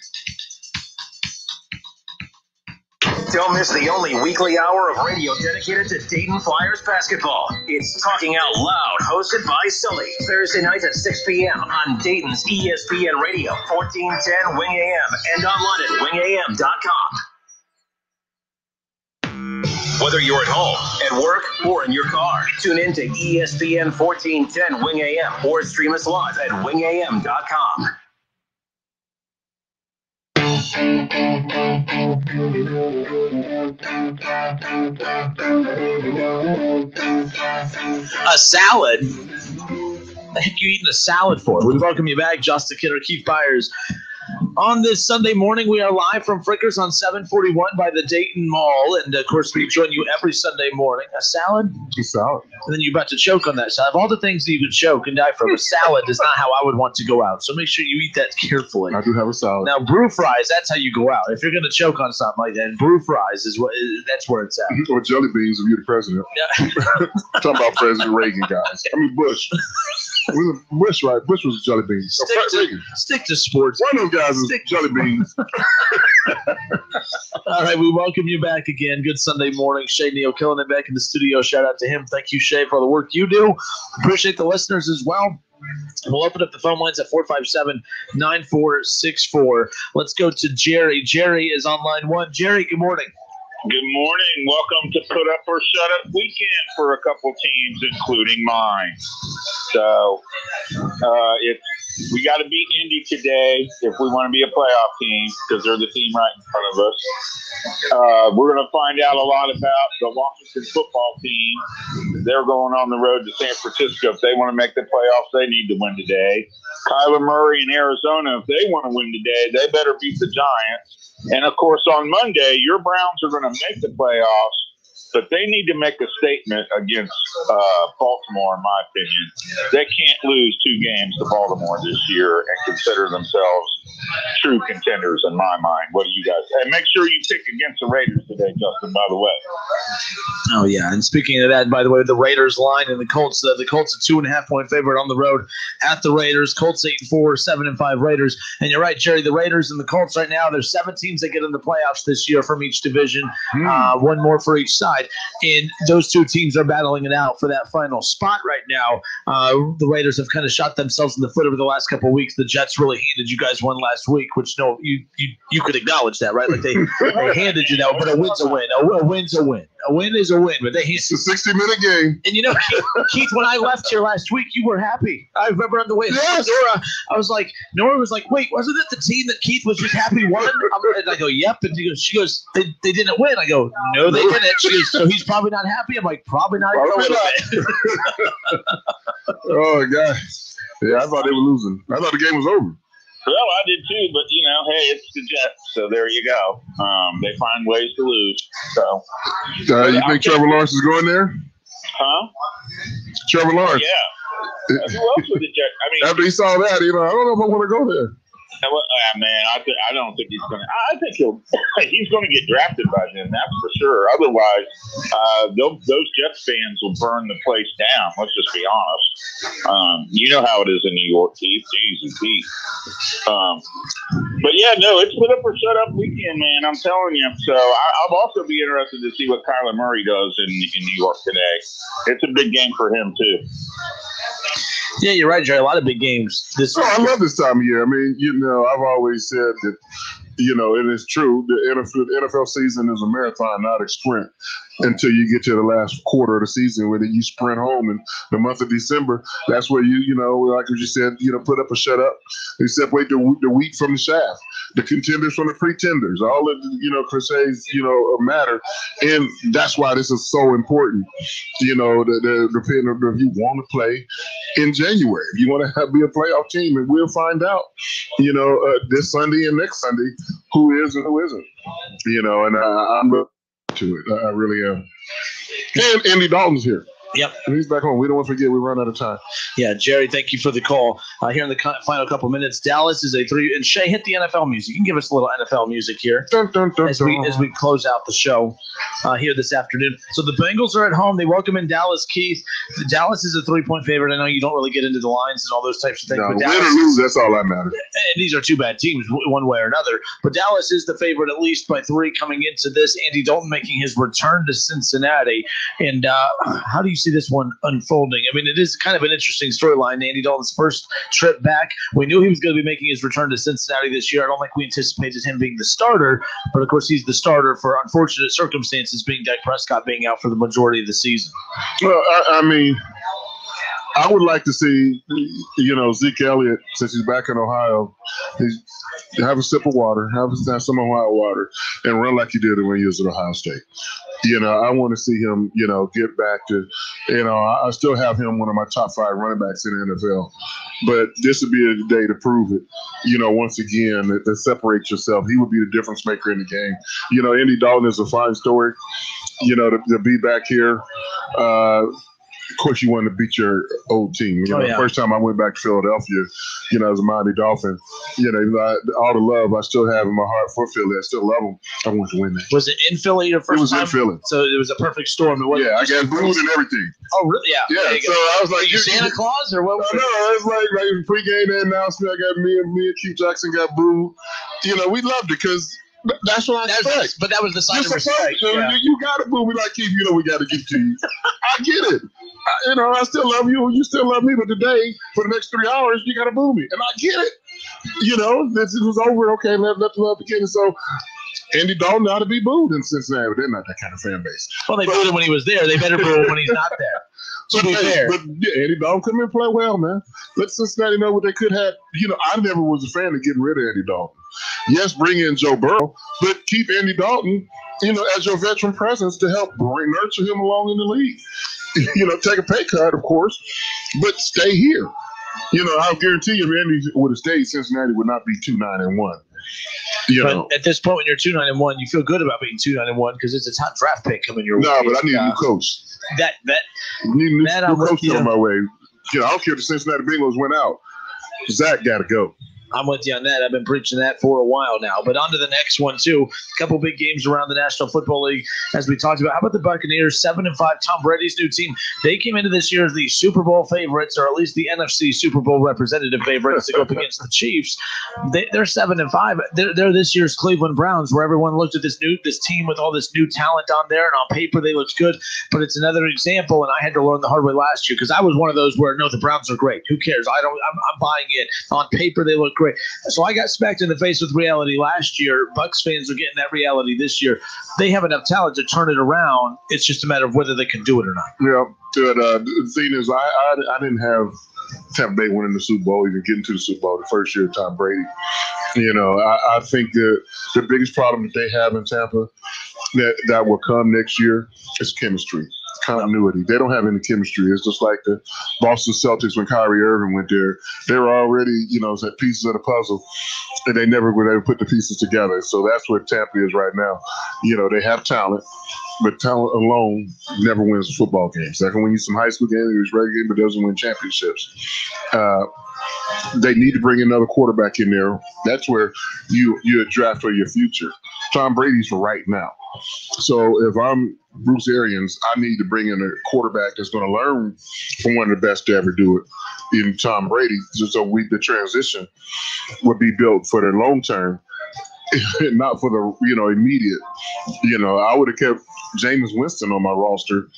Don't miss the only weekly hour of radio dedicated to Dayton Flyers basketball. It's Talking Out Loud, hosted by Sully. Thursday nights at 6 p.m. on Dayton's ESPN Radio, 1410 Wing AM, and online at wingam.com. Whether you're at home, at work, or in your car, tune in to ESPN 1410 Wing AM or stream us live at wingam.com. A salad? What the heck are you eating a salad for? We welcome you back, Justin Kidder, Keith Byars. On this Sunday morning, we are live from Frickers on 741 by the Dayton Mall. And, of course, we join you every Sunday morning. A salad? A salad. And then you're about to choke on that salad. Of all the things that you could choke and die from, a salad is not how I would want to go out. So make sure you eat that carefully. I do have a salad. Now, brew fries, that's how you go out. If you're going to choke on something like that, brew fries that's where it's at. Or jelly beans if you're the president. Yeah. Talking about President Reagan, guys. I mean, Bush. Bush, right? Bush was jelly beans. Stick to sports. One of those guys is jelly beans. All right, we welcome you back again. Good Sunday morning. Shay Neal killing it back in the studio. Shout out to him. Thank you, Shay, for all the work you do. Appreciate the listeners as well. We'll open up the phone lines at 457-9464. Let's go to Jerry. Jerry is on line one. Jerry, good morning. Good morning. Welcome to Put Up or Shut Up weekend for a couple teams, including mine. So we got to beat Indy today if we want to be a playoff team because they're the team right in front of us. We're going to find out a lot about the Washington football team. They're going on the road to San Francisco. If they want to make the playoffs, they need to win today. Kyler Murray in Arizona, if they want to win today, they better beat the Giants. And, of course, on Monday, your Browns are going to make the playoffs, but they need to make a statement against Baltimore, in my opinion. They can't lose 2 games to Baltimore this year and consider themselves true contenders in my mind. What do you guys – and make sure you pick against the Raiders today, Justin, by the way. Oh, yeah. And speaking of that, by the way, the Raiders line and the Colts a 2.5-point favorite on the road at the Raiders. Colts 8-4, 7-5 Raiders. And you're right, Jerry, the Raiders and the Colts right now, there's 7 teams that get in the playoffs this year from each division, one more for each side. And those 2 teams are battling it out for that final spot right now. The Raiders have kind of shot themselves in the foot over the last couple of weeks. The Jets really handed you guys one last week, which you could acknowledge that, right? Like they handed you that, but a win's a win. A win's a win. A win is a win, but it's a 60-minute game. And Keith, when I left here last week, you were happy. I remember on the way to Nora, Nora was like, wait, wasn't it the team that Keith was just happy won? And I go, yep. And she goes, they didn't win. I go, no, they didn't. She goes, so he's probably not happy. I'm like, probably not. Oh, God. Yeah, I thought they were losing. I thought the game was over. Well, I did too, but, hey, it's the Jets, so there you go. They find ways to lose. So, you think Trevor Lawrence is going there? Huh? Trevor Lawrence. Yeah. Who else would the Jets? I mean, after he saw that, I don't know if I want to go there. Man, I don't think he's going to. I think he's going to get drafted by then. That's for sure. Otherwise, those Jets fans will burn the place down. Let's just be honest. You know how it is in New York, Keith. Jeez and Pete. But yeah, no, it's Put Up or Shut Up weekend, man. I'm telling you. So I'll also be interested to see what Kyler Murray does in New York today. It's a big game for him too. Yeah, you're right, Jerry. A lot of big games this week. I love this time of year. I mean, I've always said that You know, it is true. The NFL season is a marathon, not a sprint. Until you get to the last quarter of the season, where you sprint home in the month of December. That's where you know, like you said, put up or shut up. You separate the wheat from the chaff, the contenders from the pretenders. All of the, cliches, matter, and that's why this is so important. Depending on if you want to play in January, if you want to be a playoff team, and we'll find out. This Sunday and next Sunday, who is and who isn't. And I'm to it. I really am. And Andy Dalton's here. Yep. And he's back home. We don't want to forget we run out of time. Yeah, Jerry, thank you for the call. Here in the final couple minutes, Dallas is a 3. And Shay, hit the NFL music. You can give us a little NFL music here as we close out the show here this afternoon. So the Bengals are at home. They welcome in Dallas. Keith, Dallas is a 3-point favorite. I know you don't really get into the lines and all those types of things. No, but win Dallas or lose, that's all that matters. And these are two bad teams, one way or another. But Dallas is the favorite at least by 3 coming into this. Andy Dalton making his return to Cincinnati. And how do you see this one unfolding? I mean, it is kind of an interesting storyline. Andy Dalton's first trip back. We knew he was going to be making his return to Cincinnati this year. I don't think we anticipated him being the starter, but of course he's the starter for unfortunate circumstances, being Dak Prescott being out for the majority of the season. Well, I mean, I would like to see, Zeke Elliott, since he's back in Ohio, have a sip of water, have some Ohio water, and run like he did when he was at Ohio State. I want to see him, get back to, I still have him one of my top 5 running backs in the NFL. But this would be a day to prove it, once again, to separate yourself. He would be the difference maker in the game. Andy Dalton is a fine story, to be back here. Of course, you want to beat your old team. The first time I went back to Philadelphia, as a Miami Dolphin, all the love I still have in my heart for Philly. I still love them. I want to win that. Was it in Philly your first time? It was in Philly. So it was a perfect storm. It wasn't I got booed and everything. Oh, really? Yeah. Yeah. So I was like, you Santa Claus or what? No, it was like pregame announcement. I got me and Keith Jackson got booed. We loved it because that's what I expect. But that was the sign of respect. You got to boo me like Keith. We got to give to you. I get it. I still love you. You still love me. But today, for the next 3 hours, you got to boo me. And I get it. This was over. Okay, let the love begin. So Andy Dalton ought to be booed in Cincinnati. But they're not that kind of fan base. Well, they booed him when he was there. They better boo him when he's not there. To be fair. But Andy Dalton come in and play well, man. Let Cincinnati know what they could have. I never was a fan of getting rid of Andy Dalton. Yes, bring in Joe Burrow, but keep Andy Dalton, as your veteran presence to help nurture him along in the league. Take a pay cut, of course, but stay here. I'll guarantee you, if Andy would have stayed, Cincinnati would not be 2-9-1. But at this point, when you're 2-9-1, you feel good about being 2-9-1 because it's a top draft pick coming your way. No, but I need a new coach. I need a new coach on my way. I don't care if the Cincinnati Bengals went out. Zach got to go. I'm with you on that. I've been preaching that for a while now. But on to the next one, too. A couple big games around the National Football League, as we talked about. How about the Buccaneers, 7-5, Tom Brady's new team? They came into this year as the Super Bowl favorites, or at least the NFC Super Bowl representative favorites to go up against the Chiefs. They're 7-5. They're this year's Cleveland Browns, where everyone looked at this team with all this new talent on there, and on paper they looked good. But it's another example, and I had to learn the hard way last year because I was one of those where, no, the Browns are great. Who cares? I'm buying it. On paper they look great. So I got smacked in the face with reality last year. Bucs fans are getting that reality this year. They have enough talent to turn it around. It's just a matter of whether they can do it or not. Yeah. The thing is, I didn't have Tampa Bay winning the Super Bowl, even getting to the Super Bowl the first year of Tom Brady. I think the biggest problem that they have in Tampa that will come next year is chemistry. Continuity. They don't have any chemistry. It's just like the Boston Celtics when Kyrie Irving went there. They were already, pieces of the puzzle, and they never were able to put the pieces together. So that's where Tampa is right now. They have talent, but talent alone never wins football games. They can win you some high school games, it's regular game, but doesn't win championships. They need to bring another quarterback in there. That's where you draft for your future. Tom Brady's for right now. So if I'm Bruce Arians, I need to bring in a quarterback that's going to learn from one of the best to ever do it, in Tom Brady. So the transition would be built for the long term, not for the immediate. I would have kept Jameis Winston on my roster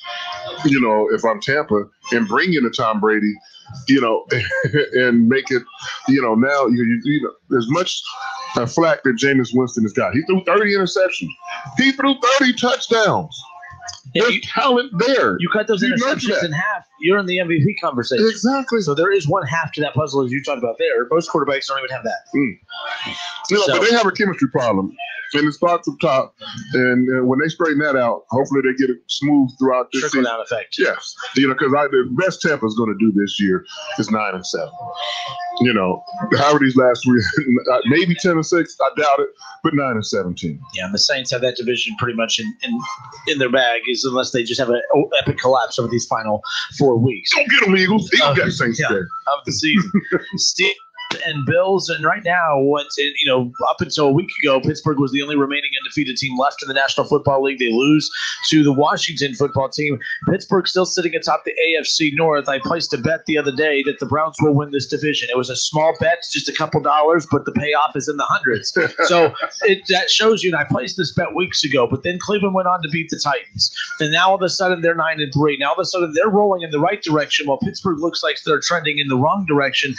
if I'm Tampa, and bring in a Tom Brady, and make it, now as much flack that Jameis Winston has got. He threw 30 interceptions. He threw 30 touchdowns. There's talent there. You cut those interceptions in half, you're in the MVP conversation. Exactly. So there is one half to that puzzle, as you talked about there. Most quarterbacks don't even have that. But they have a chemistry problem. And it starts up top. And when they straighten that out, hopefully they get it smooth throughout this season. Trickle-down effect. Yes. Because the best Tampa's going to do this year is 9-7. How are these last three? Maybe 10-6. I doubt it. But 9-17. Yeah, and the Saints have that division pretty much in their bag, unless they just have an epic collapse over these final 4 weeks. Don't get them, Eagles. Eagles got Saints there. Of the season. Steve and Bills, and right now, up until a week ago, Pittsburgh was the only remaining undefeated team left in the National Football League. They lose to the Washington football team. Pittsburgh still sitting atop the AFC North. I placed a bet the other day that the Browns will win this division. It was a small bet, just a couple dollars, but the payoff is in the hundreds. So that shows you, and I placed this bet weeks ago, but then Cleveland went on to beat the Titans. And now all of a sudden they're 9-3. Now all of a sudden they're rolling in the right direction while Pittsburgh looks like they're trending in the wrong direction.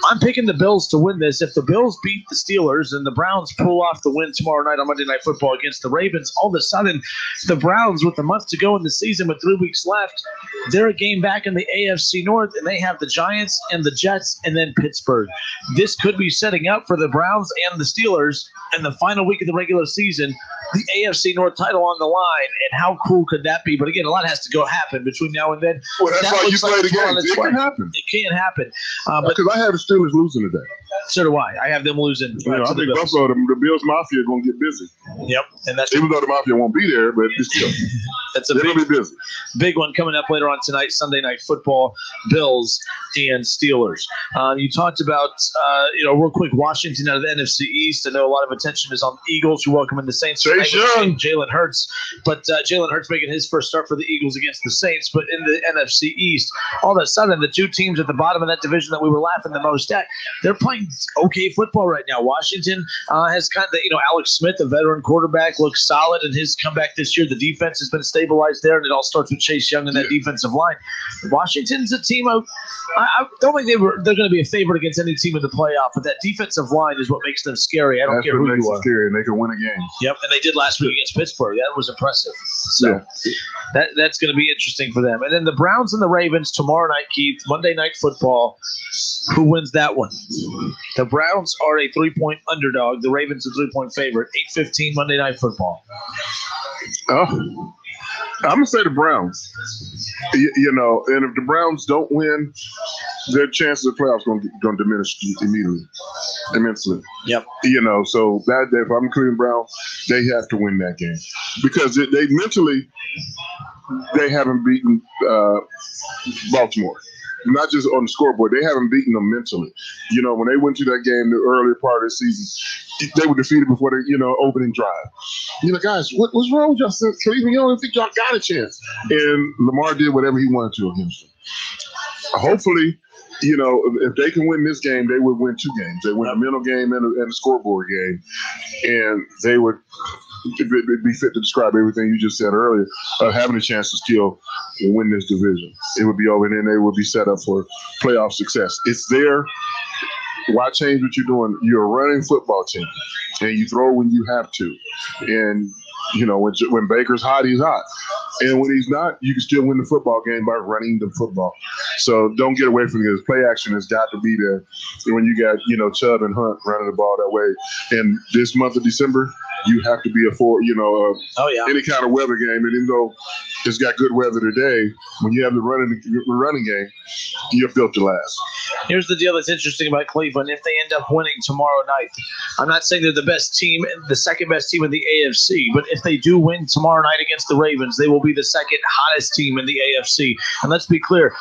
I'm picking the Bills to win this. If the Bills beat the Steelers and the Browns pull off the win tomorrow night on Monday Night Football against the Ravens, all of a sudden the Browns, with a month to go in the season with 3 weeks left, they're a game back in the AFC North, and they have the Giants and the Jets and then Pittsburgh. This could be setting up for the Browns and the Steelers in the final week of the regular season, the AFC North title on the line. And how cool could that be? But again, a lot has to happen between now and then. Well, that's why you play the game. It can happen. It can happen. Because I have the Steelers losing today. So do I. I have them losing. I think Buffalo, the Bills Mafia are going to get busy. Yep, and that's even though the Mafia won't be there, but it's still that's a be busy. Big one coming up later on tonight. Sunday Night Football, Bills and Steelers. You talked about real quick, Washington out of the NFC East. I know a lot of attention is on the Eagles, who welcome in the Saints. Jalen Hurts, but Jalen Hurts making his first start for the Eagles against the Saints. But in the NFC East, all of a sudden, the two teams at the bottom of that division that we were laughing the most at, they're playing okay football right now. Washington has kind of, Alex Smith, a veteran quarterback, looks solid in his comeback this year. The defense has been stabilized there, and it all starts with Chase Young and that defensive line. Washington's a team I don't think they're going to be a favorite against any team in the playoff, but that defensive line is what makes them scary. I don't care who you are. Scary, and they can win a game. Yep, and they did last week against Pittsburgh. That was impressive. So that's going to be interesting for them. And then the Browns and the Ravens tomorrow night, Keith, Monday Night Football. Who wins that one? The Browns are a 3-point underdog. The Ravens a 3-point favorite. 8:15 Monday Night Football. Oh, I'm going to say the Browns. And if the Browns don't win, their chances of playoffs going to diminish immensely. Yep. So that day, if I'm Cleveland Browns, they have to win that game because they mentally they haven't beaten Baltimore. Not just on the scoreboard, they haven't beaten them mentally. When they went to that game the earlier part of the season, they were defeated before the opening drive. Guys, what's wrong with y'all? Cleveland, you don't think y'all got a chance. And Lamar did whatever he wanted to against them. Hopefully, if they can win this game, they would win 2 games. They win a mental game and a scoreboard game, and they would be fit to describe everything you just said earlier, having a chance to still win this division. It would be over, and then they would be set up for playoff success. It's there. Why change what you're doing? You're a running football team, and you throw when you have to. And, when Baker's hot, he's hot. And when he's not, you can still win the football game by running the football. So don't get away from it. Play action has got to be there. When you got, Chubb and Hunt running the ball that way. And this month of December, you have to be any kind of weather game. And even though it's got good weather today, when you have the running game, you're built to last. Here's the deal that's interesting about Cleveland. If they end up winning tomorrow night, I'm not saying they're the best team, the second best team in the AFC, but if they do win tomorrow night against the Ravens, they will be the second hottest team in the AFC. And let's be clear,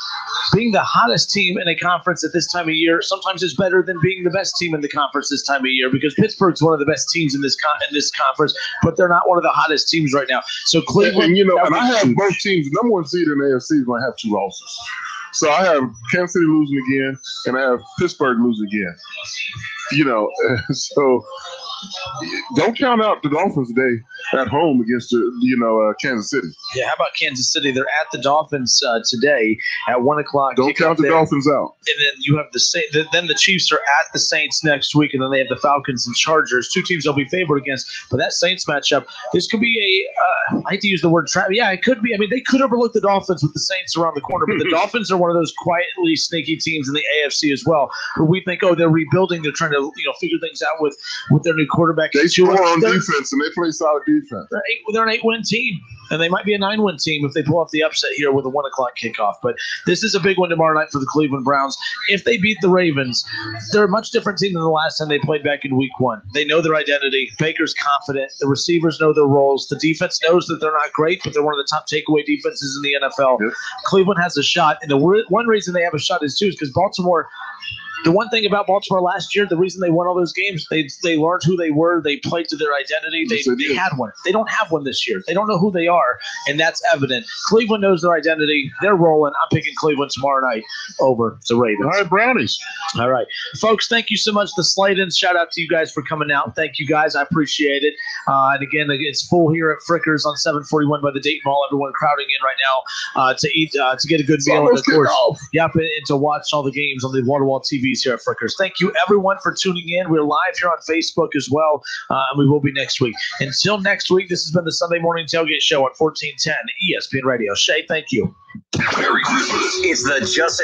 being the hottest team in a conference at this time of year sometimes is better than being the best team in the conference this time of year, because Pittsburgh's one of the best teams in this conference, but they're not one of the hottest teams right now. So Cleveland, and I have both teams. The number 1 seed in the AFC is going to have 2 losses. So I have Kansas City losing again, and I have Pittsburgh losing again. So don't count out the Dolphins today at home against Kansas City. Yeah, how about Kansas City? They're at the Dolphins today at 1 o'clock. Don't count the Dolphins out. And then you have then the Chiefs are at the Saints next week, and then they have the Falcons and Chargers, two teams they'll be favored against. But that Saints matchup, this could be I hate to use the word trap. Yeah, it could be. I mean, they could overlook the Dolphins with the Saints around the corner, but the Dolphins are one of those quietly sneaky teams in the AFC as well, where we think, they're rebuilding, they're trying to figure things out with their new quarterback. They score on defense, and they play solid defense. They're an 8-win team, and they might be a 9-win team if they pull off the upset here with a 1 o'clock kickoff. But this is a big one tomorrow night for the Cleveland Browns. If they beat the Ravens, they're a much different team than the last time they played back in Week 1. They know their identity. Baker's confident. The receivers know their roles. The defense knows that they're not great, but they're one of the top takeaway defenses in the NFL. Yep. Cleveland has a shot, and the one reason they have a shot is because Baltimore. The one thing about Baltimore last year, the reason they won all those games, they learned who they were. They played to their identity. They had one. They don't have one this year. They don't know who they are, and that's evident. Cleveland knows their identity. They're rolling. I'm picking Cleveland tomorrow night over the Ravens. All right, Brownies. All right. Folks, thank you so much. The Slaytons, shout out to you guys for coming out. Thank you, guys. I appreciate it. And again, it's full here at Frickers on 741 by the Dayton Mall. Everyone crowding in right now to eat, to get a good meal, and of course, and to watch all the games on the Waterwall TVs here at Frickers. Thank you, everyone, for tuning in. We're live here on Facebook as well, and we will be next week. Until next week, this has been the Sunday Morning Tailgate Show on 1410 ESPN Radio. Shay, thank you. Merry Christmas. It's the Justin